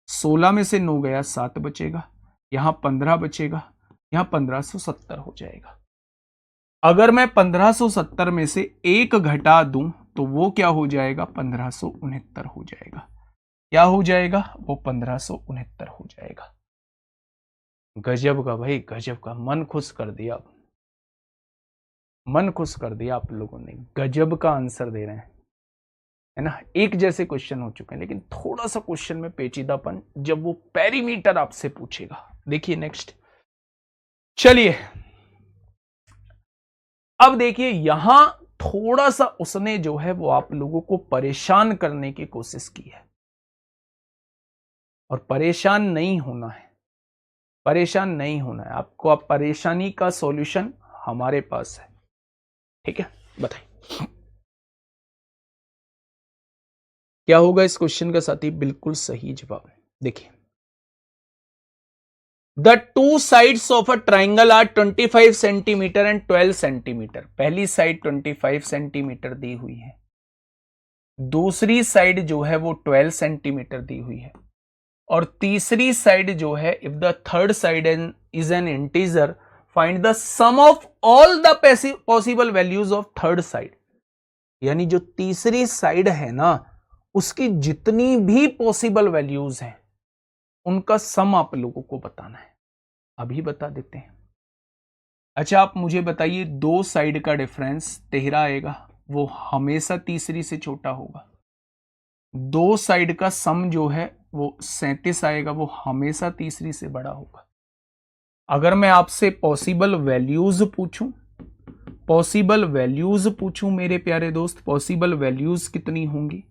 16 में से 9 गया 7 बचेगा, यहां 15 बचेगा, यहां 1570 हो जाएगा। अगर मैं 1570 में से एक घटा दूं तो वो क्या हो जाएगा? 1569 हो जाएगा। क्या हो जाएगा? वो 1569 हो जाएगा। गजब का भाई, गजब का, मन खुश कर दिया। मन खुश कर दिया आप लोगों ने, गजब का आंसर दे रहे हैं, है ना। एक जैसे क्वेश्चन हो चुके हैं, लेकिन थोड़ा सा क्वेश्चन में पेचीदापन जब वो पेरीमीटर आपसे पूछेगा। देखिए नेक्स्ट, चलिए अब देखिए यहां थोड़ा सा उसने जो है वो आप लोगों को परेशान करने की कोशिश की है, और परेशान नहीं होना है, परेशान नहीं होना है आपको। आप परेशानी का सॉल्यूशन हमारे पास है, ठीक है। बताइए क्या होगा इस क्वेश्चन का साथी? बिल्कुल सही जवाब। देखिए, the two sides of a triangle are 25 centimetre and 12 centimetre. पहली साइड 25 सेंटीमीटर दी हुई है, दूसरी साइड जो है वो 12 सेंटीमीटर दी हुई है, और तीसरी साइड जो है, if the third side is an integer find the sum of all the possible values of third side. यानी जो तीसरी साइड है ना, उसकी जितनी भी पॉसिबल वैल्यूज हैं उनका सम आप लोगों को बताना है। अभी बता देते हैं। अच्छा आप मुझे बताइए, दो साइड का डिफरेंस 13 आएगा, वो हमेशा तीसरी से छोटा होगा। दो साइड का सम जो है वो 37 आएगा, वो हमेशा तीसरी से बड़ा होगा। अगर मैं आपसे पॉसिबल वैल्यूज पूछूं मेरे प्यारे दोस्त, पॉसिबल वैल्यूज कितनी होंगी,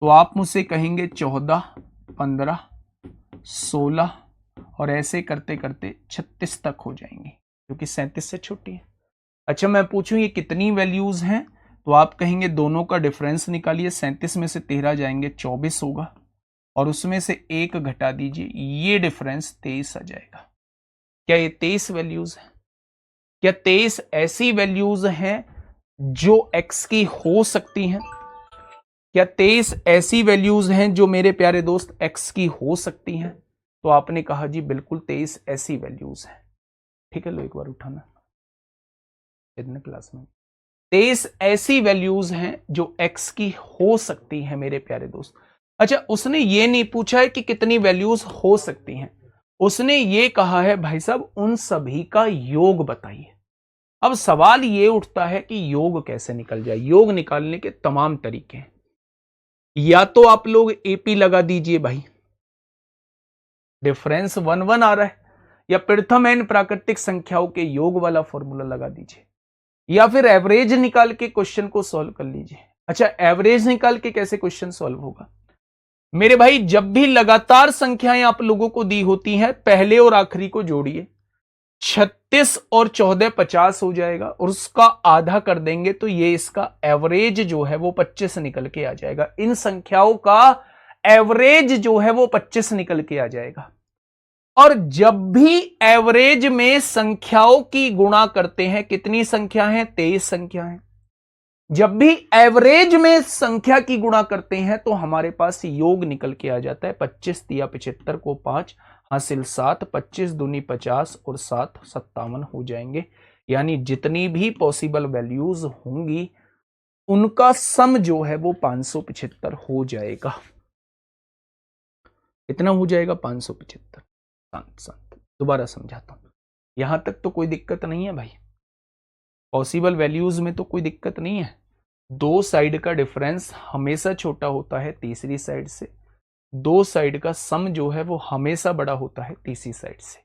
तो आप मुझसे कहेंगे 14, 15, 16 और ऐसे करते करते 36 तक हो जाएंगी, क्योंकि 37 से छोटी है। अच्छा मैं पूछूं ये कितनी वैल्यूज हैं, तो आप कहेंगे दोनों का डिफरेंस निकालिए, 37 में से 13 जाएंगे 24 होगा, और उसमें से एक घटा दीजिए, ये डिफरेंस 23 आ जाएगा। क्या ये 23 वैल्यूज है? क्या 23 ऐसी वैल्यूज हैं जो x की हो सकती हैं? क्या 23 ऐसी वैल्यूज हैं जो मेरे प्यारे दोस्त x की हो सकती हैं? तो आपने कहा जी बिल्कुल 23 ऐसी वैल्यूज हैं, ठीक है। लो एक बार उठाना इतने क्लास में, 23 ऐसी वैल्यूज हैं जो x की हो सकती हैं मेरे प्यारे दोस्त। अच्छा उसने ये नहीं पूछा है कि कितनी वैल्यूज हो सकती हैं, उसने ये कहा है भाई साहब उन सभी का योग बताइए। अब सवाल ये उठता है कि योग कैसे निकल जाए। योग निकालने के तमाम तरीके हैं, या तो आप लोग एपी लगा दीजिए भाई, डिफरेंस 1 आ रहा है, या प्रथम एन प्राकृतिक संख्याओं के योग वाला फॉर्मूला लगा दीजिए, या फिर एवरेज निकाल के क्वेश्चन को सॉल्व कर लीजिए। अच्छा एवरेज निकाल के कैसे क्वेश्चन सॉल्व होगा मेरे भाई? जब भी लगातार संख्याएं आप लोगों को दी होती हैं, पहले और आखिरी को जोड़िए, 36 और 14 50 हो जाएगा, और उसका आधा कर देंगे तो ये इसका एवरेज जो है वो 25 निकल के आ जाएगा। इन संख्याओं का एवरेज जो है वो 25 निकल के आ जाएगा। और जब भी एवरेज में संख्याओं की गुणा करते हैं, कितनी संख्या है? 23 संख्या है। जब भी एवरेज में संख्या की गुणा करते हैं तो हमारे पास योग निकल के आ जाता है। 25 दिया 75 को 5 हासिल 7, 25 दूनी 50 और 7 57 हो जाएंगे। यानी जितनी भी पॉसिबल वैल्यूज होंगी उनका सम जो है वो 575 हो जाएगा। इतना हो जाएगा 575। शांत शांत दोबारा समझाता हूं, यहां तक तो कोई दिक्कत नहीं है भाई, पॉसिबल वैल्यूज में तो कोई दिक्कत नहीं है। दो साइड का डिफरेंस हमेशा छोटा होता है तीसरी साइड से, दो साइड का सम जो है वो हमेशा बड़ा होता है तीसरी साइड से।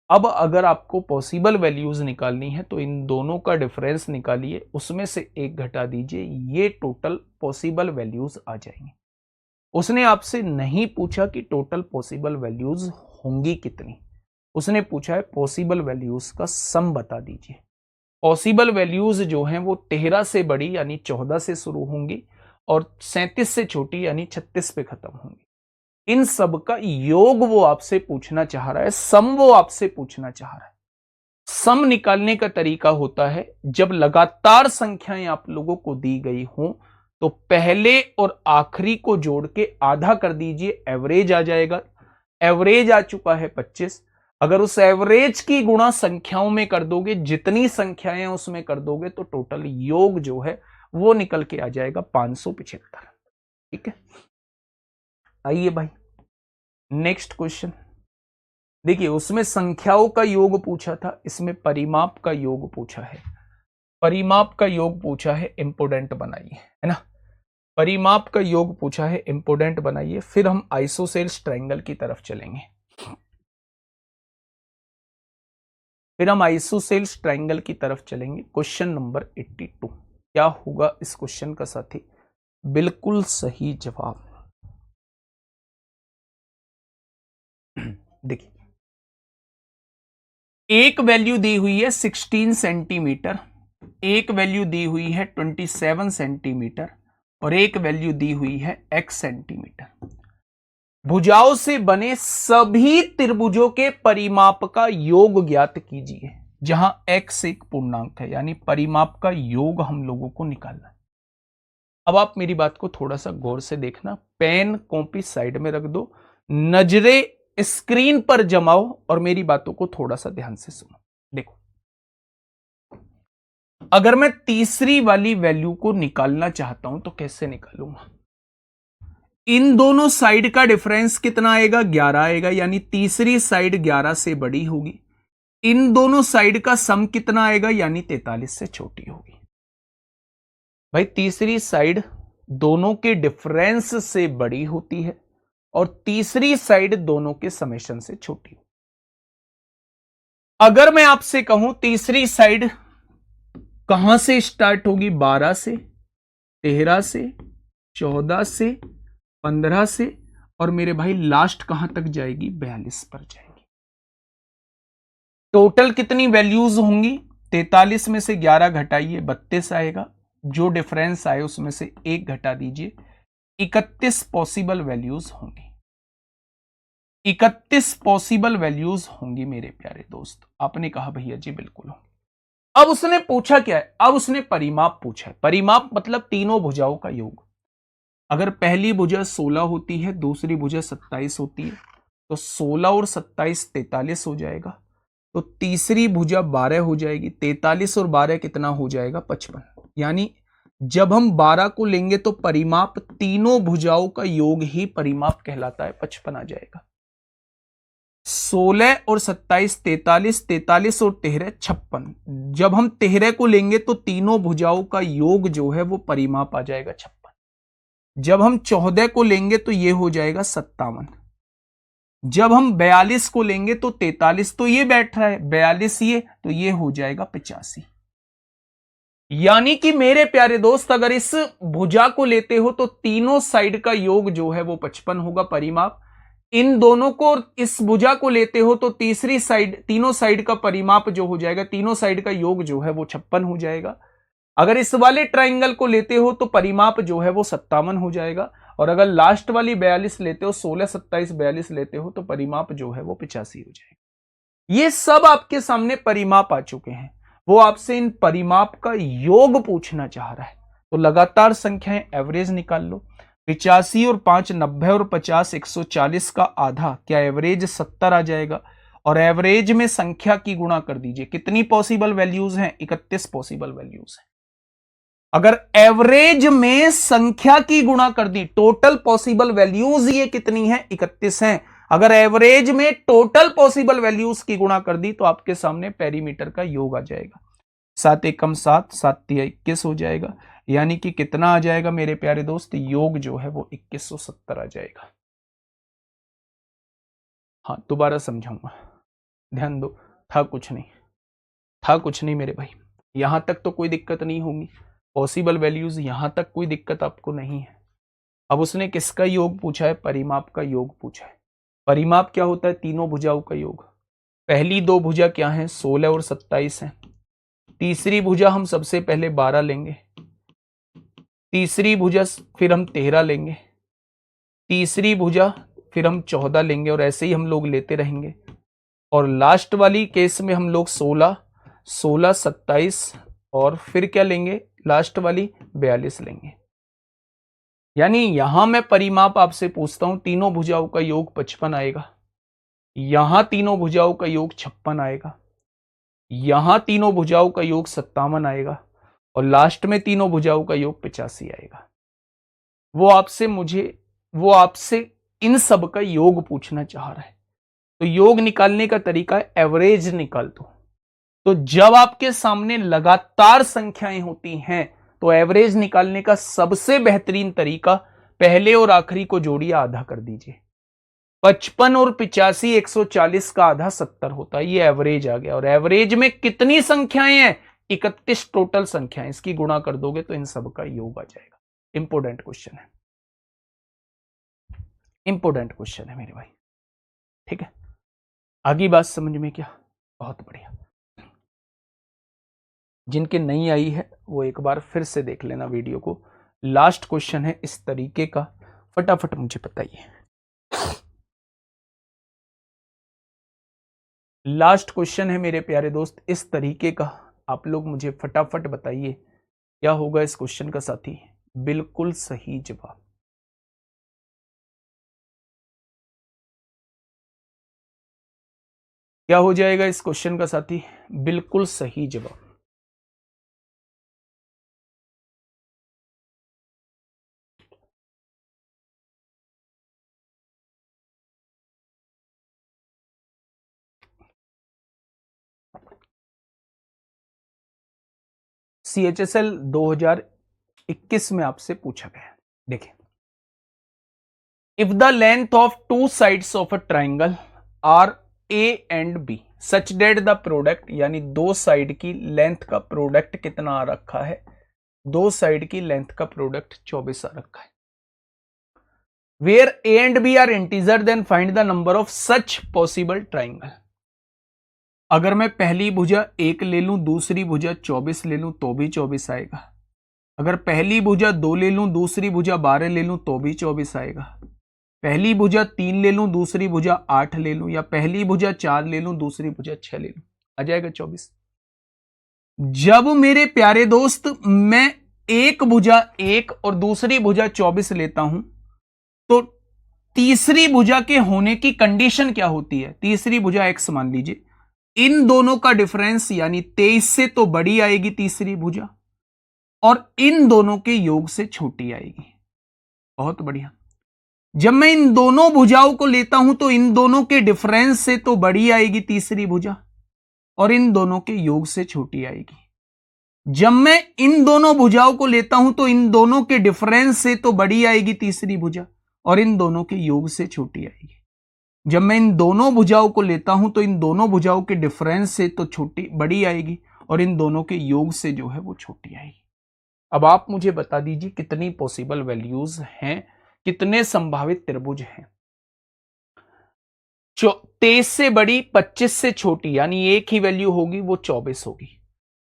अब अगर आपको पॉसिबल वैल्यूज निकालनी है तो इन दोनों का डिफरेंस निकालिए, उसमें से एक घटा दीजिए, ये टोटल पॉसिबल वैल्यूज आ जाएंगे। उसने आपसे नहीं पूछा कि टोटल पॉसिबल वैल्यूज होंगी कितनी, उसने पूछा है पॉसिबल वैल्यूज का सम बता दीजिए। पॉसिबल वैल्यूज जो हैं वो 13 से बड़ी यानी 14 से शुरू होंगी, और 37 से छोटी यानी 36 पे खत्म होंगी। इन सब का योग वो आपसे पूछना चाह रहा है, सम वो आपसे पूछना चाह रहा है। सम निकालने का तरीका होता है, जब लगातार संख्याएं आप लोगों को दी गई हों तो पहले और आखिरी को जोड़ के आधा कर दीजिए, एवरेज आ जाएगा। एवरेज आ चुका है 25, अगर उस एवरेज की गुणा संख्याओं में कर दोगे, जितनी संख्याएं उसमें कर दोगे, तो टोटल योग जो है वो निकल के आ जाएगा 575। ठीक है, आइए भाई नेक्स्ट क्वेश्चन देखिए। उसमें संख्याओं का योग पूछा था, इसमें परिमाप का योग पूछा है। परिमाप का योग पूछा है, इंपोर्टेंट बनाइए, है ना। परिमाप का योग पूछा है, इंपोर्टेंट बनाइए। फिर हम आइसोसेल्स ट्रायंगल की तरफ चलेंगे। क्वेश्चन नंबर 82 क्या होगा इस क्वेश्चन का साथी? बिल्कुल सही जवाब। देखिए, एक वैल्यू दी हुई है 16 सेंटीमीटर, एक वैल्यू दी हुई है 27 सेंटीमीटर और एक वैल्यू दी हुई है x सेंटीमीटर। भुजाओं से बने सभी त्रिभुजों के परिमाप का योग ज्ञात कीजिए, जहां x एक पूर्णांक है, यानी परिमाप का योग हम लोगों को निकालना है। अब आप मेरी बात को थोड़ा सा गौर से देखना, पेन कॉपी साइड में रख दो, नजरें स्क्रीन पर जमाओ और मेरी बातों को थोड़ा सा ध्यान से सुनो। देखो, अगर मैं तीसरी वाली वैल्यू को निकालना चाहता हूं तो कैसे निकालूंगा? इन दोनों साइड का डिफरेंस कितना आएगा? 11 आएगा, यानी तीसरी साइड 11 से बड़ी होगी। इन दोनों साइड का सम कितना आएगा? यानी 43 से छोटी होगी। भाई, तीसरी साइड दोनों के डिफरेंस से बड़ी होती है और तीसरी साइड दोनों के समेशन से छोटी। अगर मैं आपसे कहूं तीसरी साइड कहां से स्टार्ट होगी? 12 से, 13 से, 14 से, 15 से, और मेरे भाई लास्ट कहां तक जाएगी? 42 पर जाएगी। टोटल कितनी वैल्यूज होंगी? 43 में से 11 घटाइए, 32 आएगा। जो डिफरेंस आए उसमें से 1 घटा दीजिए, 31 पॉसिबल वैल्यूज होंगी। 31 पॉसिबल वैल्यूज होंगी मेरे प्यारे दोस्त। आपने कहा भैया जी बिल्कुल होंगी। अब उसने पूछा क्या है? अब उसने परिमाप पूछा है। परिमाप मतलब तीनों भुजाओं का योग। अगर पहली भुजा 16 होती है, दूसरी भुजा 27 होती है, तो 16 और 27 43 हो जाएगा। तो तीसरी भुजा 12 हो जाएगी। 43 और 12 कितना हो जाएगा? 55। यानी जब हम 12 को लेंगे तो परिमाप तीनों भुजाओं का योग ही परिमाप कहलाता है, 55 आ जाएगा। 16 और 27 43, 43 और 13 56। जब हम 13 को लेंगे तो तीनों भुजाओं का योग जो है वो परिमाप आ जाएगा 56। जब हम 14 को लेंगे तो ये हो जाएगा 57। जब हम 42 को लेंगे तो 43 तो ये बैठ रहा है, 42 ये, तो ये हो जाएगा 85। यानी कि मेरे प्यारे दोस्त, अगर इस भुजा को लेते हो तो तीनों साइड का योग जो है वो 55 होगा परिमाप। इन दोनों को, इस भुजा को लेते हो तो तीसरी साइड, तीनों साइड का परिमाप जो हो जाएगा, तीनों साइड का योग जो है वो 56 हो जाएगा। अगर इस वाले ट्राइंगल को लेते हो तो परिमाप जो है वो 57 हो जाएगा। और अगर लास्ट वाली 42 लेते हो, 16 27 42 लेते हो, तो परिमाप जो है वो 85 हो जाएगा। ये सब आपके सामने परिमाप आ चुके हैं। वो आपसे इन परिमाप का योग पूछना चाह रहा है। तो लगातार संख्याएं एवरेज निकाल लो। 85 और 5 90 और 50 140 का आधा, क्या एवरेज 70 आ जाएगा। और एवरेज में संख्या की गुणा कर दीजिए। कितनी पॉसिबल वैल्यूज हैं? 31 पॉसिबल वैल्यूज हैं। अगर एवरेज में संख्या की गुणा कर दी, टोटल पॉसिबल वैल्यूज ये कितनी है? 31 हैं। अगर एवरेज में टोटल पॉसिबल वैल्यूज की गुणा कर दी तो आपके सामने पेरीमीटर का योग आ जाएगा। 7 एकम 7, 7 तिया 21 हो जाएगा। यानी कि कितना आ जाएगा मेरे प्यारे दोस्त? योग जो है वो 2170 आ जाएगा। हाँ, दोबारा समझाऊंगा, ध्यान दो। था कुछ नहीं, था कुछ नहीं मेरे भाई। यहां तक तो कोई दिक्कत नहीं होगी, पॉसिबल वैल्यूज यहां तक कोई दिक्कत आपको नहीं है। अब उसने किसका योग पूछा है? परिमाप का योग पूछा है। परिमाप क्या होता है? तीनों भुजाओं का योग। पहली दो भुजा क्या है? 16 और 27 है। तीसरी भुजा हम सबसे पहले 12 लेंगे, तीसरी भुजा फिर हम 13 लेंगे, तीसरी भुजा फिर हम 14 लेंगे, और ऐसे ही हम लोग लेते रहेंगे। और लास्ट वाली केस में हम लोग 16, 16, 27 और फिर क्या लेंगे? लास्ट वाली 42 लेंगे। यानी यहां मैं परिमाप आपसे पूछता हूं, तीनों भुजाओं का योग 55 आएगा, यहां तीनों भुजाओं का योग 56 आएगा, यहां तीनों भुजाओं का योग 57 आएगा, और लास्ट में तीनों भुजाओं का योग 85 आएगा। वो आपसे इन सब का योग पूछना चाह रहा है। तो योग निकालने का तरीका है एवरेज निकाल दो। तो जब आपके सामने लगातार संख्याएं होती हैं तो एवरेज निकालने का सबसे बेहतरीन तरीका पहले और आखिरी को जोड़िए, आधा कर दीजिए। 55 और 85 140 का आधा 70 होता है, ये एवरेज आ गया। और एवरेज में कितनी संख्याएं हैं? 31 टोटल संख्याएं। इसकी गुणा कर दोगे तो इन सब का योग आ जाएगा। इंपोर्टेंट क्वेश्चन है, इंपोर्टेंट क्वेश्चन है मेरे भाई, ठीक है। आगे बात समझ में क्या? बहुत बढ़िया। जिनके नहीं आई है वो एक बार फिर से देख लेना वीडियो को। लास्ट क्वेश्चन है इस तरीके का, फटाफट मुझे बताइए। लास्ट क्वेश्चन है मेरे प्यारे दोस्त इस तरीके का, आप लोग मुझे फटाफट बताइए क्या होगा इस क्वेश्चन का साथी? बिल्कुल सही जवाब। क्या हो जाएगा इस क्वेश्चन का साथी? बिल्कुल सही जवाब। CHSL 2021 में आपसे पूछा गया। देखिए, if the length of two sides of a triangle are A and B such that the product, यानी दो साइड की लेंथ का प्रोडक्ट कितना आ रखा है? दो साइड की लेंथ का प्रोडक्ट 24 आ रखा है। Where A and B are integer then find the number of such possible triangle. अगर मैं पहली भुजा 1 ले लूं, दूसरी भुजा 24 ले लूं तो भी 24 आएगा। अगर पहली भुजा 2 ले लूं, दूसरी भुजा 12 ले लूं तो भी 24 आएगा। पहली भुजा 3 ले लूं, दूसरी भुजा 8 ले लूं, या पहली भुजा 4 ले लूं, दूसरी भुजा 6 ले लूं, आ जाएगा 24। जब मेरे प्यारे दोस्त मैं एक भुजा 1 और दूसरी भुजा 24 लेता हूं तो तीसरी भुजा के होने की कंडीशन क्या होती है? तीसरी भुजा x मान लीजिए, इन दोनों का डिफरेंस यानी 23 से तो बड़ी आएगी तीसरी भुजा, और इन दोनों के योग से छोटी आएगी। बहुत बढ़िया। जब मैं इन दोनों भुजाओं को लेता हूं तो इन दोनों के डिफरेंस से तो बड़ी आएगी तीसरी भुजा, और इन दोनों के योग से छोटी आएगी। जब मैं इन दोनों भुजाओं को लेता हूं तो इन दोनों के डिफरेंस से तो बड़ी आएगी तीसरी भुजा, और इन दोनों के योग से छोटी आएगी। जब मैं इन दोनों भुजाओं को लेता हूं तो इन दोनों भुजाओं के डिफरेंस से तो छोटी बड़ी आएगी, और इन दोनों के योग से जो है वो छोटी आएगी। अब आप मुझे बता दीजिए कितनी पॉसिबल वैल्यूज हैं, कितने संभावित त्रिभुज हैं? 23 से बड़ी, 25 से छोटी, यानी एक ही वैल्यू होगी, वो 24 होगी।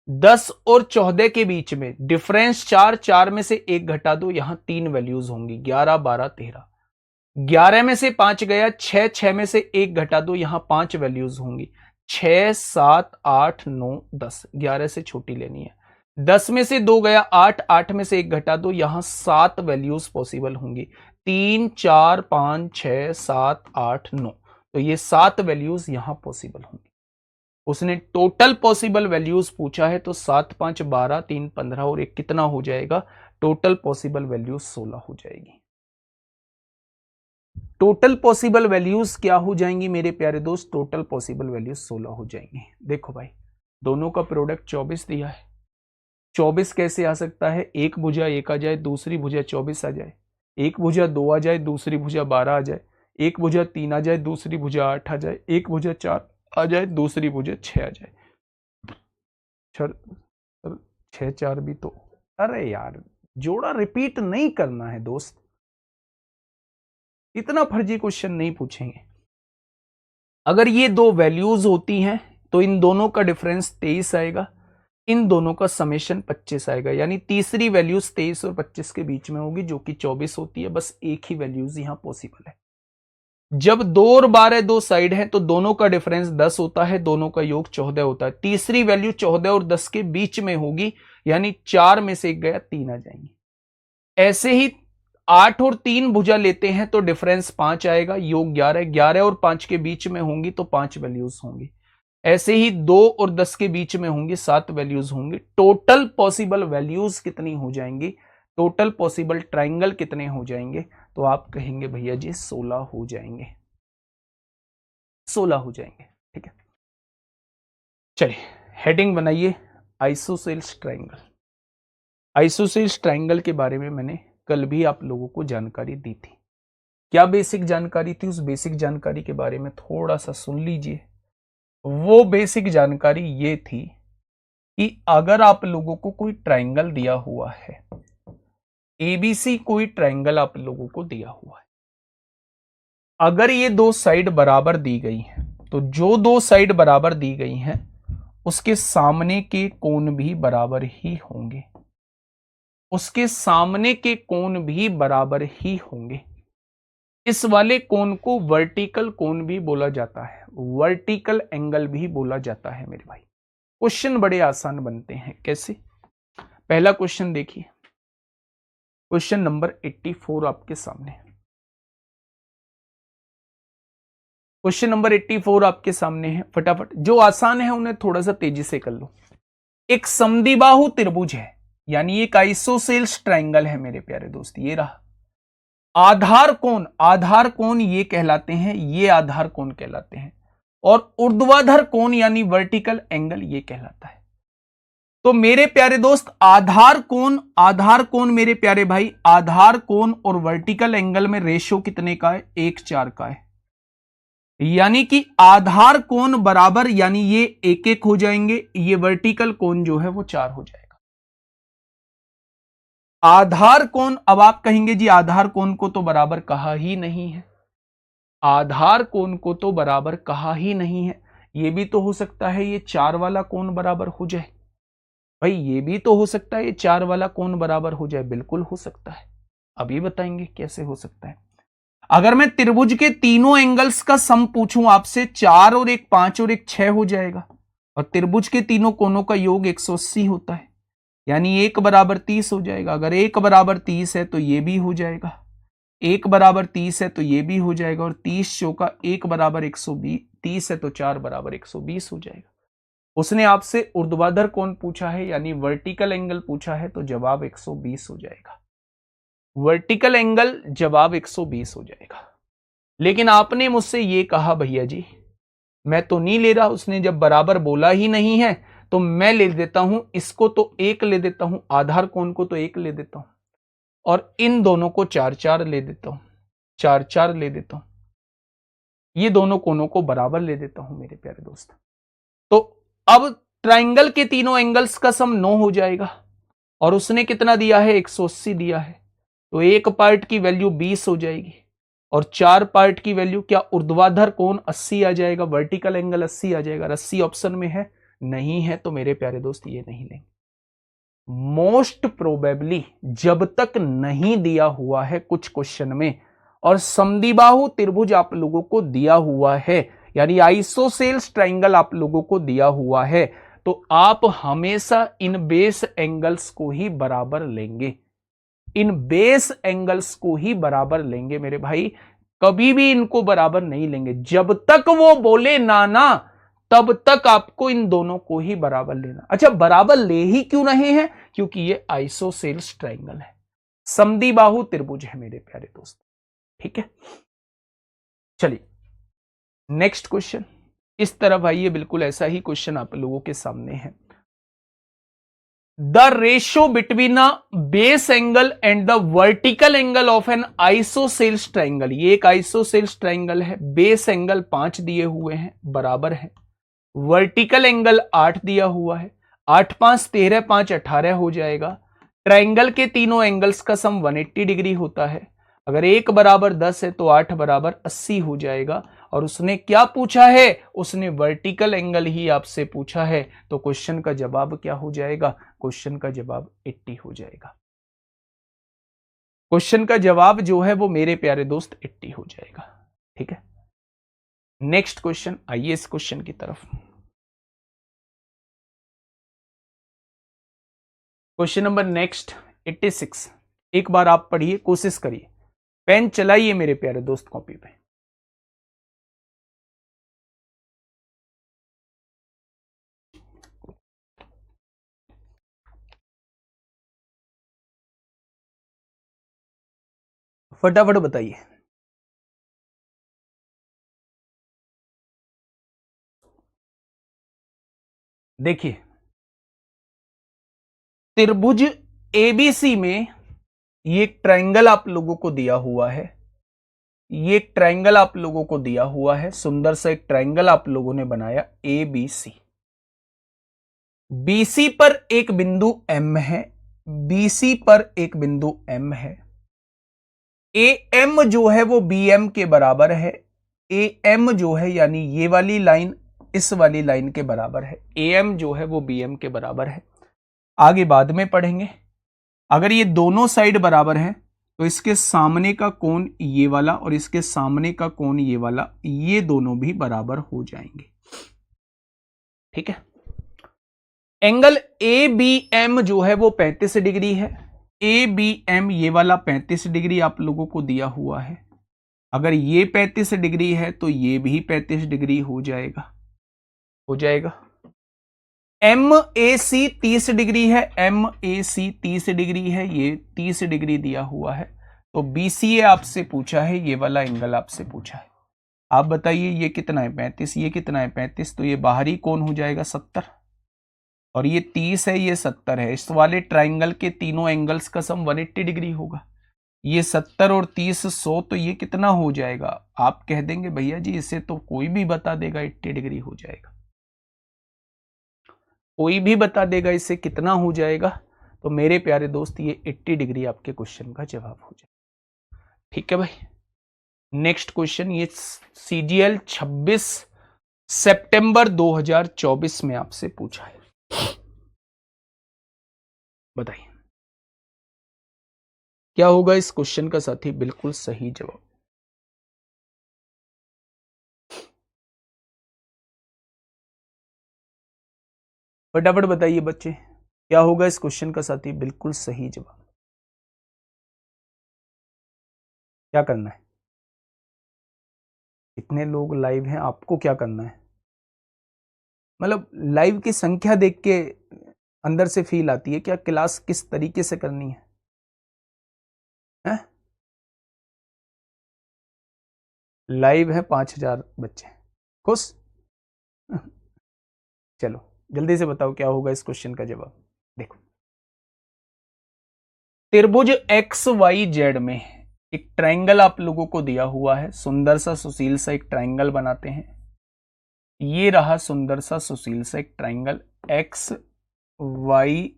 10 और 14 के बीच में डिफरेंस 4, 4 में से 1 घटा दो, यहां 3 वैल्यूज होंगी, 11, 12, 13। 11 में से 5 गया, 6, 6 में से 1 घटा दो, यहां 5 वैल्यूज होंगी, 6, 7, 8, 9, 10। 11 से छोटी लेनी है। 10 में से 2 गया, 8, 8 में से 1 घटा दो, यहां 7 वैल्यूज पॉसिबल होंगी, 3, 4, 5, 6, 7, 8, 9। तो ये 7 वैल्यूज यहां पॉसिबल होंगी। उसने टोटल पॉसिबल वैल्यूज पूछा है, तो 7, 5, 12, 3, 15 और एक कितना हो जाएगा? टोटल पॉसिबल वैल्यूज 16 हो जाएगी। टोटल पॉसिबल वैल्यूज क्या हो जाएंगी मेरे प्यारे दोस्त? टोटल पॉसिबल वैल्यूज 16 हो जाएंगी। देखो भाई, दोनों का प्रोडक्ट 24 दिया है। 24 कैसे आ सकता है? एक भुजा 1 आ जाए, दूसरी भुजा 24 आ जाए, एक भुजा 2 आ जाए, दूसरी भुजा 12 आ जाए, एक भुजा 3 आ जाए, दूसरी भुजा 8 आ जाए, एक भुजा 4 आ जाए, दूसरी भुजा 6 आ जाए। 6, 4 भी तो, अरे यार जोड़ा रिपीट नहीं करना है दोस्त, इतना फर्जी क्वेश्चन नहीं पूछेंगे। अगर ये दो वैल्यूज होती हैं तो इन दोनों का डिफरेंस 23 आएगा, इन दोनों का समेशन 25 आएगा, यानी तीसरी वैल्यूज 23 और 25 के बीच में होगी, जो कि 24 होती है। बस एक ही वैल्यूज यहां पॉसिबल है। जब 2 और 12 दो साइड है तो दोनों का डिफरेंस 10 होता है, दोनों का योग 14 होता है। तीसरी वैल्यू 14 और 10 के बीच में होगी, यानी 4 में से 1 गया, 3 आ जाएंगे। ऐसे ही 8 और 3 भुजा लेते हैं तो डिफरेंस 5 आएगा, योग 11, 11 और 5 के बीच में होंगी तो 5 वैल्यूज होंगी। ऐसे ही 2 और 10 के बीच में होंगी, 7 वैल्यूज होंगी। टोटल पॉसिबल वैल्यूज कितनी हो जाएंगी? टोटल पॉसिबल ट्राइंगल कितने हो जाएंगे? तो आप कहेंगे भैया जी 16 हो जाएंगे, 16 हो जाएंगे। ठीक है, चलिए हेडिंग बनाइए आइसोसेल्स ट्रायंगल। आइसोसेल्स ट्रायंगल के बारे में मैंने कल भी आप लोगों को जानकारी दी थी। क्या बेसिक जानकारी थी? उस बेसिक जानकारी के बारे में थोड़ा सा सुन लीजिए। वो बेसिक जानकारी ये थी कि अगर आप लोगों को कोई ट्रायंगल दिया हुआ है, एबीसी कोई ट्रायंगल आप लोगों को दिया हुआ है, अगर ये दो साइड बराबर दी गई हैं, तो जो दो साइड बराबर दी गई हैं उसके सामने के कोण भी बराबर ही होंगे, उसके सामने के कोण भी बराबर ही होंगे। इस वाले कोण को वर्टिकल कोण भी बोला जाता है, वर्टिकल एंगल भी बोला जाता है मेरे भाई। क्वेश्चन बड़े आसान बनते हैं। कैसे? पहला क्वेश्चन देखिए, क्वेश्चन नंबर 84 आपके सामने। क्वेश्चन नंबर 84 आपके सामने है। फटाफट, जो आसान है उन्हें थोड़ा सा तेजी से कर लो। एक समद्विबाहु त्रिभुज है, यानी एक आइसोसेल्स ट्रायंगल है मेरे प्यारे दोस्त। ये रहा आधार कोण, आधार कोण ये कहलाते हैं, ये आधार कोण कहलाते हैं, और ऊर्ध्वाधर कोण यानी वर्टिकल एंगल ये कहलाता है। तो मेरे प्यारे दोस्त आधार कोण मेरे प्यारे भाई, आधार कोण और वर्टिकल एंगल में रेशो कितने का है? 1:4 का है। यानी कि आधार कोण बराबर, यानी ये 1:1 हो जाएंगे, ये वर्टिकल कोण जो है वो 4 हो जाएगा। आधार कोण, अब आप कहेंगे जी आधार कोण को तो बराबर कहा ही नहीं है, आधार कोण को तो बराबर कहा ही नहीं है। ये भी तो हो सकता है ये 4 वाला कोण बराबर हो जाए। भाई ये भी तो हो सकता है ये 4 वाला कोण बराबर हो जाए। बिल्कुल हो सकता है। अब ये बताएंगे कैसे हो सकता है। अगर मैं त्रिभुज के तीनों एंगल्स का सम पूछूं आपसे, 4 और 1 5 और 1 6 हो जाएगा, और त्रिभुज के तीनों कोणों का योग 180 होता है, यानी 1 बराबर 30 हो जाएगा। अगर 1 बराबर 30 है तो ये भी हो जाएगा, 1 बराबर 30 है तो ये भी हो जाएगा, और 30 चौका 1 बराबर 120, 30 है तो 4 बराबर 120 हो जाएगा। उसने आपसे ऊर्ध्वाधर कोण पूछा है, यानी वर्टिकल एंगल पूछा है, तो जवाब 120 हो जाएगा। वर्टिकल एंगल जवाब 120 हो जाएगा। लेकिन आपने मुझसे ये कहा भैया जी मैं तो नहीं ले रहा, उसने जब बराबर बोला ही नहीं है तो मैं ले देता हूं, इसको तो 1 ले देता हूं, आधार कोण को तो 1 ले देता हूं, और इन दोनों को 4-4 ले देता हूं, 4-4 ले देता हूं, ये दोनों कोणों को बराबर ले देता हूं मेरे प्यारे दोस्त। तो अब ट्राइंगल के तीनों एंगल्स का सम 9 हो जाएगा, और उसने कितना दिया है? 180 दिया है, तो एक पार्ट की वैल्यू 20 हो जाएगी, और 4 पार्ट की वैल्यू क्या? ऊर्ध्वाधर कोण 80 आ जाएगा, वर्टिकल एंगल 80 आ जाएगा। 80 ऑप्शन में है? नहीं है, तो मेरे प्यारे दोस्त ये नहीं लेंगे। मोस्ट प्रोबेबली जब तक नहीं दिया हुआ है कुछ क्वेश्चन में, और समद्विबाहु त्रिभुज आप लोगों को दिया हुआ है, यानी आइसोसेल्स ट्रायंगल आप लोगों को दिया हुआ है, तो आप हमेशा इन बेस एंगल्स को ही बराबर लेंगे, इन बेस एंगल्स को ही बराबर लेंगे मेरे भाई। कभी भी इनको बराबर नहीं लेंगे, जब तक वो बोले ना तब तक आपको इन दोनों को ही बराबर लेना। अच्छा, बराबर ले ही क्यों रहे हैं? क्योंकि ये आइसोसेल्स ट्रायंगल है, समद्विबाहु त्रिभुज है मेरे प्यारे दोस्त। ठीक है, चलिए नेक्स्ट क्वेश्चन इस तरफ आइए। बिल्कुल ऐसा ही क्वेश्चन आप लोगों के सामने है। The ratio between a base angle and the vertical angle of N isosceles triangle. ये एक आइसोसेल्स ट्रायंगल है, बेस एंगल 5 दिए हुए हैं, बराबर है, वर्टिकल एंगल 8 दिया हुआ है, 8 5 13, 5 18 हो जाएगा। ट्रायंगल के तीनों एंगल्स का सम 180 डिग्री होता है। अगर 1 बराबर 10 है तो 8 बराबर 80 हो जाएगा। और उसने क्या पूछा है? उसने वर्टिकल एंगल ही आपसे पूछा है, तो क्वेश्चन का जवाब क्या हो जाएगा? क्वेश्चन का जवाब 80 हो जाएगा। क्वेश्चन का जवाब जो है वो मेरे प्यारे दोस्त 80 हो जाएगा। ठीक है, नेक्स्ट क्वेश्चन, आइए इस क्वेश्चन की तरफ। Question number next 86। एक बार आप पढ़िए, कोशिश करिए, पेन चलाइए मेरे प्यारे दोस्त कॉपी पे। फटाफट बताइए। देखिए त्रिभुज एबीसी में ये एक ट्रायंगल आप लोगों को दिया हुआ है, ये एक ट्रायंगल आप लोगों को दिया हुआ है, सुंदर सा एक ट्रायंगल आप लोगों ने बनाया एबीसी। बीसी पर एक बिंदु एम है, बीसी पर एक बिंदु एम है, ए एम जो है वो बी एम के बराबर है, ए एम जो है यानी ये वाली लाइन इस वाली लाइन के बराबर है, ए एम जो है वो बी एम के बराबर है। आगे बाद में पढ़ेंगे। अगर ये दोनों साइड बराबर हैं तो इसके सामने का कोण ये वाला और इसके सामने का कोण ये वाला, ये दोनों भी बराबर हो जाएंगे। ठीक है। एंगल ए बी एम जो है वो 35 डिग्री है, ए बी एम ये वाला 35 डिग्री आप लोगों को दिया हुआ है। अगर ये 35 डिग्री है तो ये भी 35 डिग्री हो जाएगा, हो जाएगा। एम ए सी 30 डिग्री है, एम ए सी 30 डिग्री है, ये 30 डिग्री दिया हुआ है। तो बीसीए आपसे पूछा है, ये वाला एंगल आपसे पूछा है। आप बताइए ये कितना है 35, ये कितना है 35, तो ये बाहरी कोण हो जाएगा 70 और ये 30 है, ये 70 है। इस वाले ट्राइंगल के तीनों एंगल्स का सम 180 डिग्री होगा। ये 70 और 30 100, तो ये कितना हो जाएगा? आप कह देंगे भैया जी इसे तो कोई भी बता देगा 80 डिग्री हो जाएगा, कोई भी बता देगा इसे कितना हो जाएगा। तो मेरे प्यारे दोस्त ये 80 डिग्री आपके क्वेश्चन का जवाब हो जाएगा। ठीक है भाई। नेक्स्ट क्वेश्चन, ये सीजीएल 26 सितंबर 2024 में आपसे पूछा है। बताइए क्या होगा इस क्वेश्चन का साथी? बिल्कुल सही जवाब। फटाफट बताइए बच्चे, क्या होगा इस क्वेश्चन का साथी? बिल्कुल सही जवाब। क्या करना है? कितने लोग लाइव हैं, आपको क्या करना है? मतलब लाइव की संख्या देख के अंदर से फील आती है क्या क्लास किस तरीके से करनी है? लाइव है 5000 बच्चे, खुश? चलो जल्दी से बताओ क्या होगा इस क्वेश्चन का जवाब। देखो त्रिभुज एक्स वाई जेड में एक ट्रायंगल आप लोगों को दिया हुआ है, सुंदर सा सुशील सा एक ट्रायंगल बनाते हैं। ये रहा सुंदर सा सुशील सा एक ट्रायंगल एक्स वाई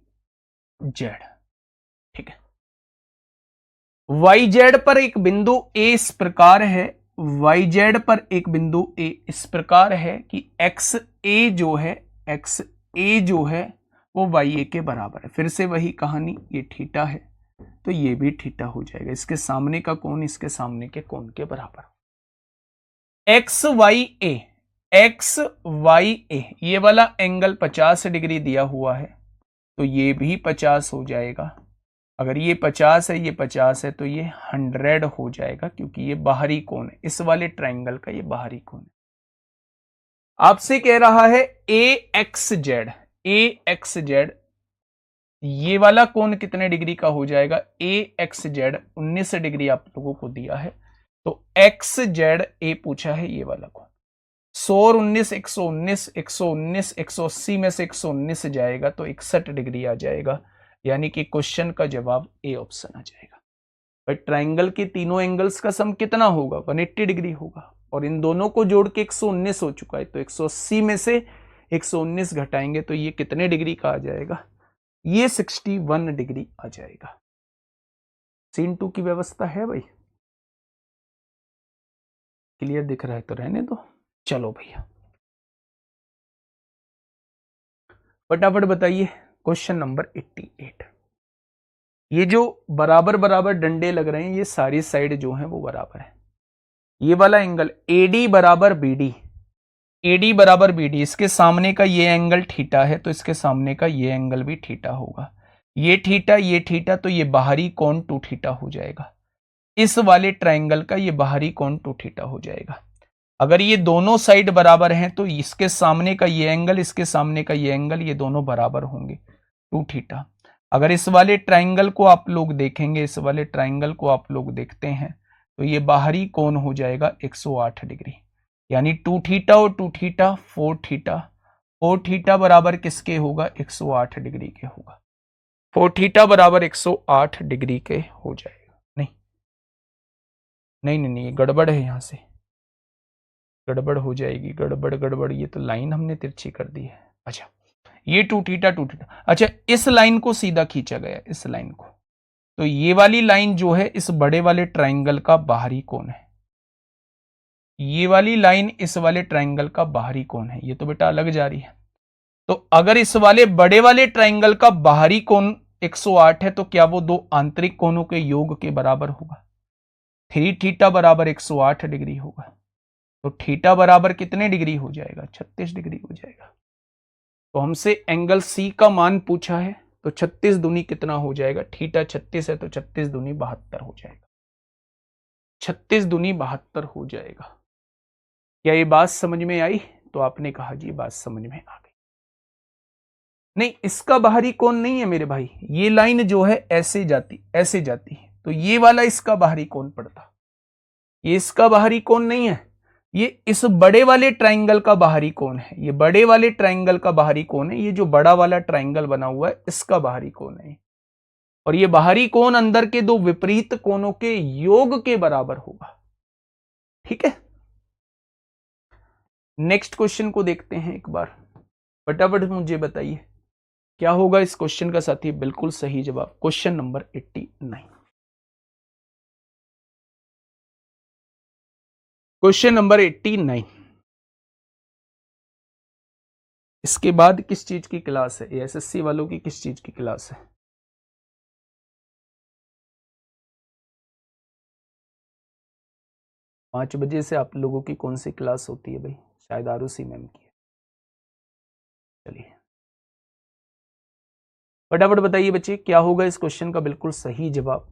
जेड। ठीक है। वाई जेड पर एक बिंदु ए इस प्रकार है, वाई जेड पर एक बिंदु ए इस प्रकार है कि एक्स ए जो है, एक्स ए जो है वो वाई ए के बराबर है। फिर से वही कहानी, ये थीटा है तो ये भी थीटा हो जाएगा। इसके सामने का कोण इसके सामने के कोण के बराबर। एक्स वाई ए, एक्स वाई ए ये वाला एंगल 50 डिग्री दिया हुआ है तो ये भी 50 हो जाएगा। अगर ये 50 है, ये 50 है तो ये 100 हो जाएगा क्योंकि ये बाहरी कोण है, इस वाले ट्रायंगल का ये बाहरी कोण है। आपसे कह रहा है ए एक्स जेड, ए एक्स जेड ये वाला कोण कितने डिग्री का हो जाएगा? ए एक्स जेड 19 डिग्री आप लोगों को दिया है तो एक्स जेड ए पूछा है ये वाला कोण। 100 और 19 119, 119 180 में से 119 जाएगा तो 61 डिग्री आ जाएगा, यानी कि क्वेश्चन का जवाब ए ऑप्शन आ जाएगा। भाई ट्राइंगल के तीनों एंगल्स का सम कितना होगा? 180 डिग्री होगा और इन दोनों को जोड़ के 119 हो चुका है तो 180 में से 119 घटाएंगे तो ये कितने डिग्री का आ जाएगा? ये 61 डिग्री आ जाएगा। सीन 2 की व्यवस्था है भाई, क्लियर दिख रहा है तो रहने दो। चलो भैया फटाफट बताइए क्वेश्चन नंबर 88। ये जो बराबर बराबर डंडे लग रहे हैं ये सारी साइड जो है वो बराबर है। ये वाला एंगल AD बराबर BD, AD बराबर BD, इसके सामने का ये एंगल थीटा है तो इसके सामने का ये एंगल भी थीटा होगा। ये थीटा तो ये बाहरी कोण 2 थीटा हो जाएगा। इस वाले ट्राइंगल का ये बाहरी कोण 2 थीटा हो जाएगा। अगर ये दोनों साइड बराबर हैं तो इसके सामने का ये एंगल, इसके सामने का ये एंगल, ये दोनों बराबर होंगे 2 थीटा। अगर इस वाले ट्राइंगल को आप लोग देखेंगे, इस वाले ट्राइंगल को आप लोग देखते हैं तो ये बाहरी कोण हो जाएगा 108 डिग्री, यानी 2 थीटा और 2 थीटा 4 थीटा फोर थीटा बराबर किसके होगा, 108 डिग्री के होगा। फोर थीटा बराबर 108 डिग्री के हो जाएगा। नहीं नहीं नहीं नहीं, ये गड़बड़ है, यहां से गड़बड़ हो जाएगी, गड़बड़, ये तो लाइन हमने तिरछी कर दी है। अच्छा, ये टू थीटा, अच्छा इस लाइन को सीधा खींचा गया, इस लाइन को, तो ये वाली लाइन जो है इस बड़े वाले ट्राइंगल का बाहरी कोण है, ये वाली लाइन इस वाले ट्राइंगल का बाहरी कोण है, ये तो बेटा अलग जा रही है। तो अगर इस वाले बड़े वाले ट्राइंगल का बाहरी कोण 108 है तो क्या वो दो आंतरिक कोणों के योग के बराबर होगा? 3 थीटा बराबर 108 डिग्री होगा, तो थीटा बराबर कितने डिग्री हो जाएगा, 36 डिग्री हो जाएगा। तो हमसे एंगल सी का मान पूछा है, तो 36 दूनी कितना हो जाएगा, थीटा 36 है तो 36 दूनी 72 हो जाएगा, 36 दूनी 72 हो जाएगा। क्या ये बात समझ में आई? तो आपने कहा जी बात समझ में आ गई। नहीं, इसका बाहरी कोण नहीं है मेरे भाई, ये लाइन जो है ऐसे जाती है, तो ये वाला इसका बाहरी कोण पड़ता, ये इसका बाहरी कोण नहीं है, ये इस बड़े वाले ट्राइंगल का बाहरी कोण है, ये बड़े वाले ट्राइंगल का बाहरी कोण है, ये जो बड़ा वाला ट्राइंगल बना हुआ है इसका बाहरी कोण है, और ये बाहरी कोण अंदर के दो विपरीत कोणों के योग के बराबर होगा। ठीक है, नेक्स्ट क्वेश्चन को देखते हैं एक बार, फटाफट मुझे बताइए क्या होगा इस क्वेश्चन का साथी, बिल्कुल सही जवाब, क्वेश्चन नंबर 89। Question number 89। इसके बाद किस चीज की क्लास है, एसएससी वालों की किस चीज की क्लास है? पांच बजे से आप लोगों की कौन सी क्लास होती है भाई? शायद आरुषि मैम की है। चलिए फटाफट बताइए बच्चे क्या होगा इस क्वेश्चन का बिल्कुल सही जवाब।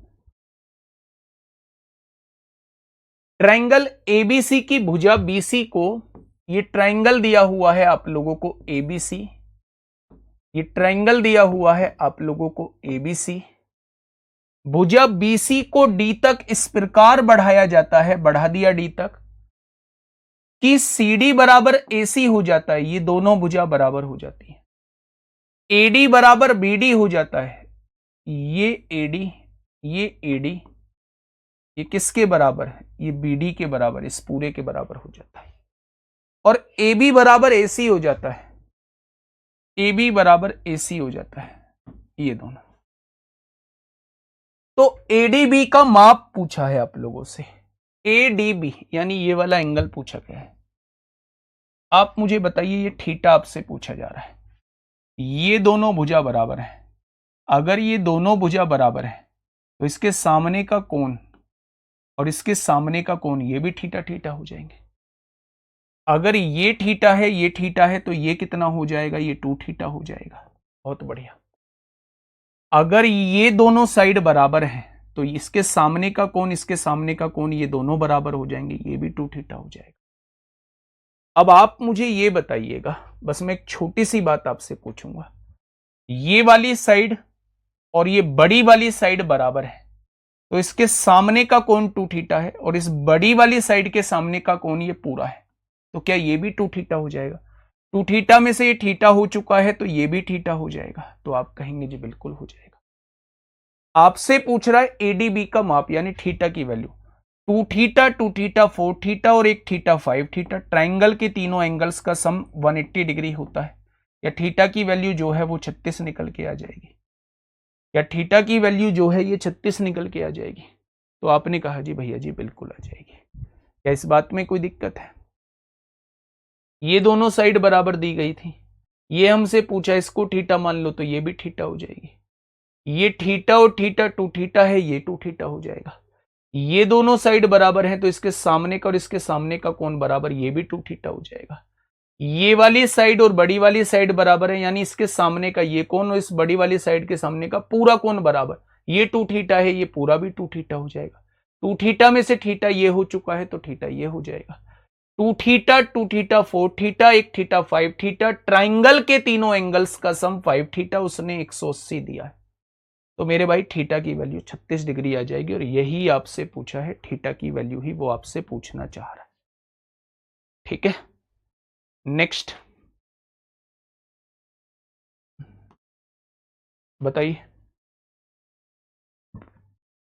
ट्राइंगल एबीसी की भुजा बीसी को, ये ट्राइंगल दिया हुआ है आप लोगों को एबीसी, ये ट्राइंगल दिया हुआ है आप लोगों को एबीसी, भुजा बीसी को डी तक इस प्रकार बढ़ाया जाता है, बढ़ा दिया डी तक, कि सीडी बराबर एसी हो जाता है, ये दोनों भुजा बराबर हो जाती है, एडी बराबर बीडी हो जाता है, ये एडी, ये एडी, ये किसके बराबर है, ये बीडी के बराबर, इस पूरे के बराबर हो जाता है, और AB बराबर AC हो जाता है, AB बराबर AC हो जाता है, ये दोनों। तो ADB का माप पूछा है आप लोगों से, ADB यानी ये वाला एंगल पूछा गया है। आप मुझे बताइए, ये थीटा आपसे पूछा जा रहा है, ये दोनों भुजा बराबर है, अगर ये दोनों भुजा बराबर है तो इसके सामने का कोण और इसके सामने का कोण ये भी थीटा थीटा हो जाएंगे। अगर ये थीटा है, ये थीटा है, तो ये कितना हो जाएगा, ये 2 थीटा हो जाएगा। बहुत बढ़िया। अगर ये दोनों साइड बराबर हैं तो इसके सामने का कोण, इसके सामने का कोण, ये दोनों बराबर हो जाएंगे, ये भी 2 थीटा हो जाएगा। अब आप मुझे ये बताइएगा, बस मैं एक छोटी सी बात आपसे पूछूंगा, ये वाली साइड और ये बड़ी वाली साइड बराबर है तो इसके सामने का कोण 2 थीटा है, और इस बड़ी वाली साइड के सामने का कोण ये पूरा है, तो क्या ये भी 2 थीटा हो जाएगा? 2 थीटा में से ये थीटा हो चुका है तो ये भी थीटा हो जाएगा, तो आप कहेंगे जी बिल्कुल हो जाएगा। आपसे पूछ रहा है एडीबी का माप यानी थीटा की वैल्यू, 2 थीटा, 2 थीटा, 4 थीटा और 1 थीटा 5 थीटा, ट्राइंगल के तीनों एंगल्स का सम 180 डिग्री होता है, या थीटा की वैल्यू जो है वो 36 निकल के आ जाएगी, या थीटा की वैल्यू जो है ये 36 निकल के आ जाएगी। तो आपने कहा जी भैया जी बिल्कुल आ जाएगी। क्या इस बात में कोई दिक्कत है? ये दोनों साइड बराबर दी गई थी, ये हमसे पूछा इसको थीटा मान लो तो ये भी थीटा हो जाएगी, ये थीटा और थीटा 2 थीटा है, ये 2 थीटा हो जाएगा। ये दोनों साइड बराबर हैं तो इसके सामने का और इसके सामने का कोण बराबर, ये भी 2 थीटा हो जाएगा। ये वाली साइड और बड़ी वाली साइड बराबर है, यानी इसके सामने का ये कोण और इस बड़ी वाली साइड के सामने का पूरा कोण बराबर, ये 2 थीटा है, ये पूरा भी 2 थीटा हो जाएगा। 2 थीटा में से थीटा ये हो चुका है तो थीटा ये हो जाएगा। 2 theta, 2 theta, 4 theta, 1 theta 5 theta, triangle के तीनों एंगल्स का सम 5 थीटा, उसने 180 दिया है, तो मेरे भाई थीटा की वैल्यू 36 डिग्री आ जाएगी, और यही आपसे पूछा है, थीटा की वैल्यू ही वो आपसे पूछना चाह रहा है। ठीक है, नेक्स्ट बताइए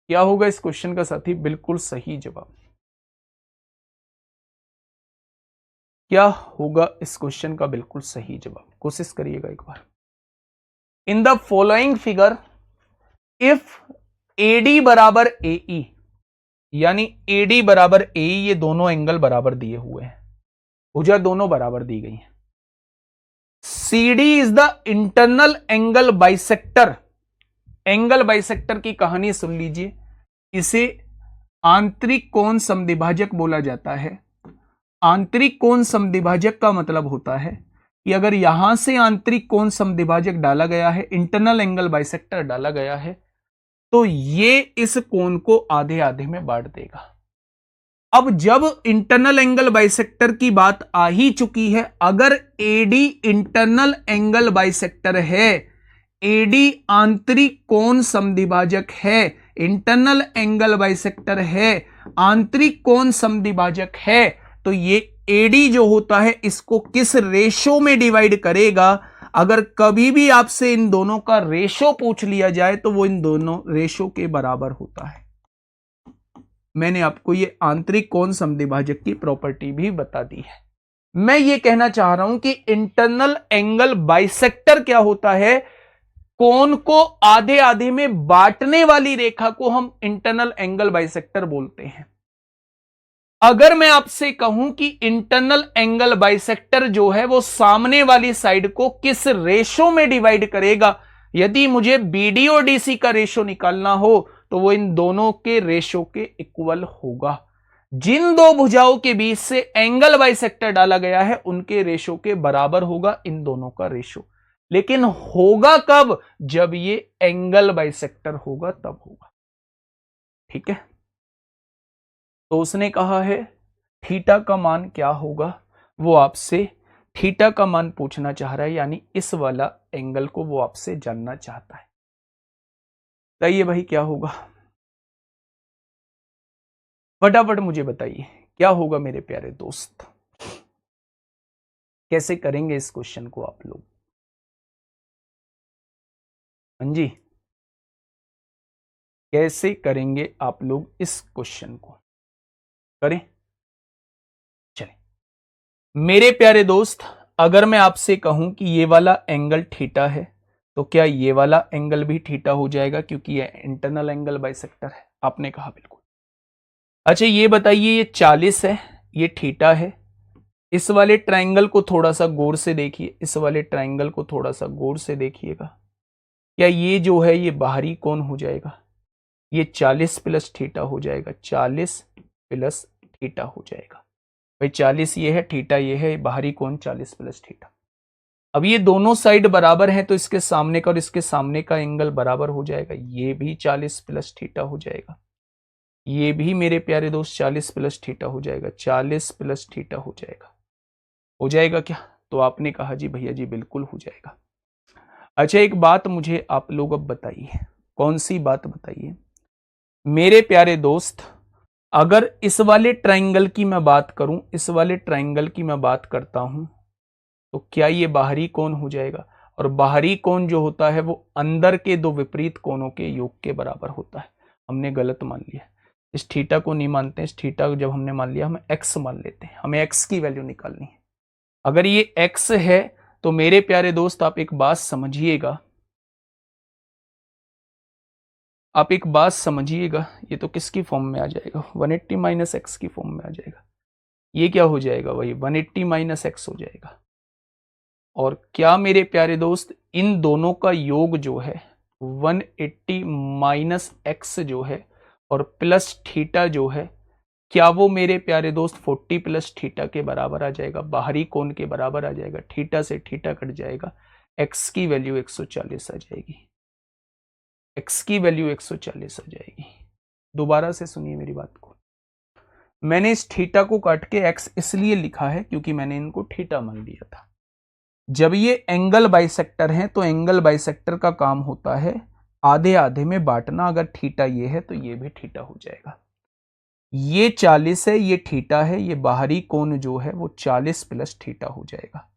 क्या होगा इस क्वेश्चन का साथी? बिल्कुल सही जवाब। क्या होगा इस क्वेश्चन का बिल्कुल सही जवाब? कोशिश करिएगा एक बार। In the following figure if AD बराबर एई, यानी एडी बराबर एई, ये दोनों एंगल बराबर दिए हुए हैं, भुजा दोनों बराबर दी गई है। CD is the internal angle bisector. Angle bisector की कहानी सुन लीजिए। इसे आंतरिक कोण समद्विभाजक बोला जाता है। आंतरिक कोण समद्विभाजक का मतलब होता है कि अगर यहां से आंतरिक कोण समद्विभाजक डाला गया है, इंटरनल एंगल बाइसेक्टर डाला गया है, तो ये इस कोण को आधे आधे में बांट देगा। अब जब इंटरनल एंगल बाइसेक्टर की बात आ ही चुकी है, अगर एडी इंटरनल एंगल बाइसेक्टर है, एडी आंतरिक कोण समद्विभाजक है, इंटरनल एंगल बाइसेक्टर है, आंतरिक कोण समद्विभाजक है, तो ये एडी जो होता है इसको किस रेशो में डिवाइड करेगा? अगर कभी भी आपसे इन दोनों का रेशो पूछ लिया जाए तो वो इन दोनों रेशो के बराबर होता है। मैंने आपको ये आंतरिक कोण समद्विभाजक की प्रॉपर्टी भी बता दी है। मैं ये कहना चाह रहा हूं कि इंटरनल एंगल बाइसेक्टर क्या होता है? कोण को आधे आधे में बांटने वाली रेखा को हम इंटरनल एंगल बाइसेक्टर बोलते हैं। अगर मैं आपसे कहूं कि इंटरनल एंगल बाइसेक्टर जो है वो सामने वाली साइड को किस रेशो में डिवाइड करेगा, यदि मुझे बीडी और डीसी का रेशो निकालना हो तो वो इन दोनों के रेशो के इक्वल होगा। जिन दो भुजाओं के बीच से एंगल बाइसेक्टर डाला गया है उनके रेशो के बराबर होगा इन दोनों का रेशो। लेकिन होगा कब? जब ये एंगल बाइसेक्टर होगा तब होगा। ठीक है, तो उसने कहा है थीटा का मान क्या होगा, वो आपसे थीटा का मान पूछना चाह रहा है, यानी इस वाला एंगल को वो आपसे जानना चाहता है। बताइए भाई क्या होगा, फटाफट मुझे बताइए क्या होगा मेरे प्यारे दोस्त। कैसे करेंगे इस क्वेश्चन को आप लोग? हाँ जी, कैसे करेंगे आप लोग इस क्वेश्चन को? करें, चलें। मेरे प्यारे दोस्त, अगर मैं आपसे कहूं कि ये वाला एंगल थीटा है तो क्या ये वाला एंगल भी थीटा हो जाएगा, क्योंकि ये इंटरनल एंगल बाइसेक्टर है? आपने कहा बिल्कुल। अच्छा ये बताइए, ये 40 है, ये थीटा है। इस वाले ट्रायंगल को थोड़ा सा गौर से देखिए, इस वाले ट्रायंगल को थोड़ा सा गौर से देखिएगा। क्या ये जो है ये बाहरी कोण हो जाएगा? ये 40 प्लस थीटा हो जाएगा, 40 प्लस थीटा हो जाएगा। भाई 40 ये है, थीटा ये है, बाहरी कोण 40 प्लस थीटा। अब ये दोनों साइड बराबर हैं तो इसके सामने का और इसके सामने का एंगल बराबर हो जाएगा। ये भी 40 प्लस थीटा हो जाएगा, ये भी मेरे प्यारे दोस्त 40 प्लस थीटा हो जाएगा, 40 प्लस थीटा हो जाएगा। हो जाएगा क्या? तो आपने कहा जी भैया जी बिल्कुल हो जाएगा। अच्छा एक बात मुझे आप लोग अब बताइए, कौन सी बात बताइए मेरे प्यारे दोस्त? अगर इस वाले ट्रायंगल की मैं बात करूं, इस वाले ट्रायंगल की मैं बात करता हूं, तो क्या ये बाहरी कोण हो जाएगा? और बाहरी कोण जो होता है वो अंदर के दो विपरीत कोणों के योग के बराबर होता है। हमने गलत मान लिया, इस थीटा को नहीं मानते। इस थीटा को जब हमने मान लिया, हम एक्स मान लेते हैं, हमें एक्स की वैल्यू निकालनी है। अगर ये एक्स है तो मेरे प्यारे दोस्त आप एक बात समझिएगा, आप एक बात समझिएगा, ये तो किसकी फॉर्म में आ जाएगा? 180 माइनस एक्स की फॉर्म में आ जाएगा। ये क्या हो जाएगा? वही 180 माइनस एक्स हो जाएगा। और क्या मेरे प्यारे दोस्त इन दोनों का योग जो है 180 माइनस एक्स जो है और प्लस थीटा जो है, क्या वो मेरे प्यारे दोस्त 40 प्लस थीटा के बराबर आ जाएगा? बाहरी कोण के बराबर आ जाएगा। थीटा से थीटा कट जाएगा, एक्स की वैल्यू 140 आ जाएगी, एक्स की वैल्यू 140 आ जाएगी। दोबारा से सुनिए मेरी बात को, मैंने इस थीटा को काट के एक्स इसलिए लिखा है क्योंकि मैंने इनको थीटा मान लिया था। जब ये एंगल बाइसेक्टर हैं तो एंगल बाइसेक्टर का काम होता है आधे आधे में बांटना। अगर थीटा ये है तो ये भी थीटा हो जाएगा। ये 40 है, ये थीटा है, ये बाहरी कोण जो है वो 40 प्लस थीटा हो जाएगा।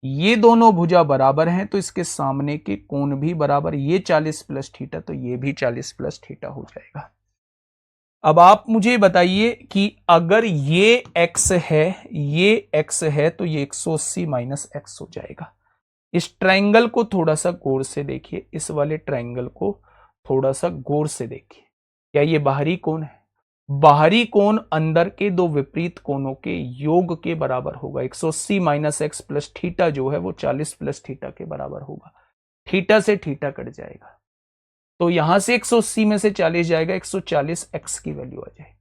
ये दोनों भुजा बराबर हैं तो इसके सामने के कोण भी बराबर, ये 40 प्लस थीटा तो ये भी 40 प्लस थीटा हो जाएगा। अब आप मुझे बताइए कि अगर ये x है, ये x है तो ये 180 माइनस x हो जाएगा। इस ट्रायंगल को थोड़ा सा गौर से देखिए, इस वाले ट्रायंगल को थोड़ा सा गौर से देखिए। क्या ये बाहरी कोण है? बाहरी कोण अंदर के दो विपरीत कोणों के योग के बराबर होगा। 180 माइनस एक्स प्लस थीटा जो है वो 40 प्लस थीटा के बराबर होगा। थीटा से थीटा कट जाएगा तो यहां से 180 में से 40 जाएगा, 140 एक्स की वैल्यू आ जाएगी।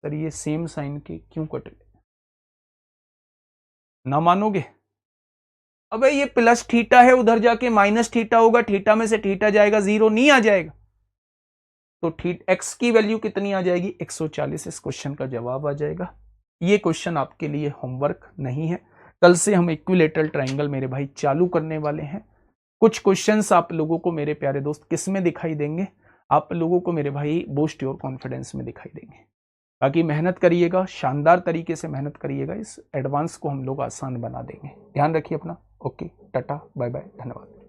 सर ये सेम साइन के क्यों कट गए? ना मानोगे? अबे ये प्लस थीटा है, उधर जाके माइनस थीटा होगा, थीटा में से थीटा जाएगा, जीरो नहीं आ जाएगा तो एक्स की वैल्यू कितनी आ जाएगी? 140। इस क्वेश्चन का जवाब आ जाएगा। ये क्वेश्चन आपके लिए होमवर्क नहीं है। कल से हम इक्विलेटरल ट्रायंगल मेरे भाई चालू करने वाले हैं। कुछ क्वेश्चंस आप लोगों को मेरे प्यारे दोस्त किस में दिखाई देंगे? आप लोगों को मेरे भाई बूस्ट योर कॉन्फिडेंस में दिखाई देंगे। बाकी मेहनत करिएगा, शानदार तरीके से मेहनत करिएगा, इस एडवांस को हम लोग आसान बना देंगे। ध्यान रखिए अपना। ओके, टाटा, बाय बाय, धन्यवाद।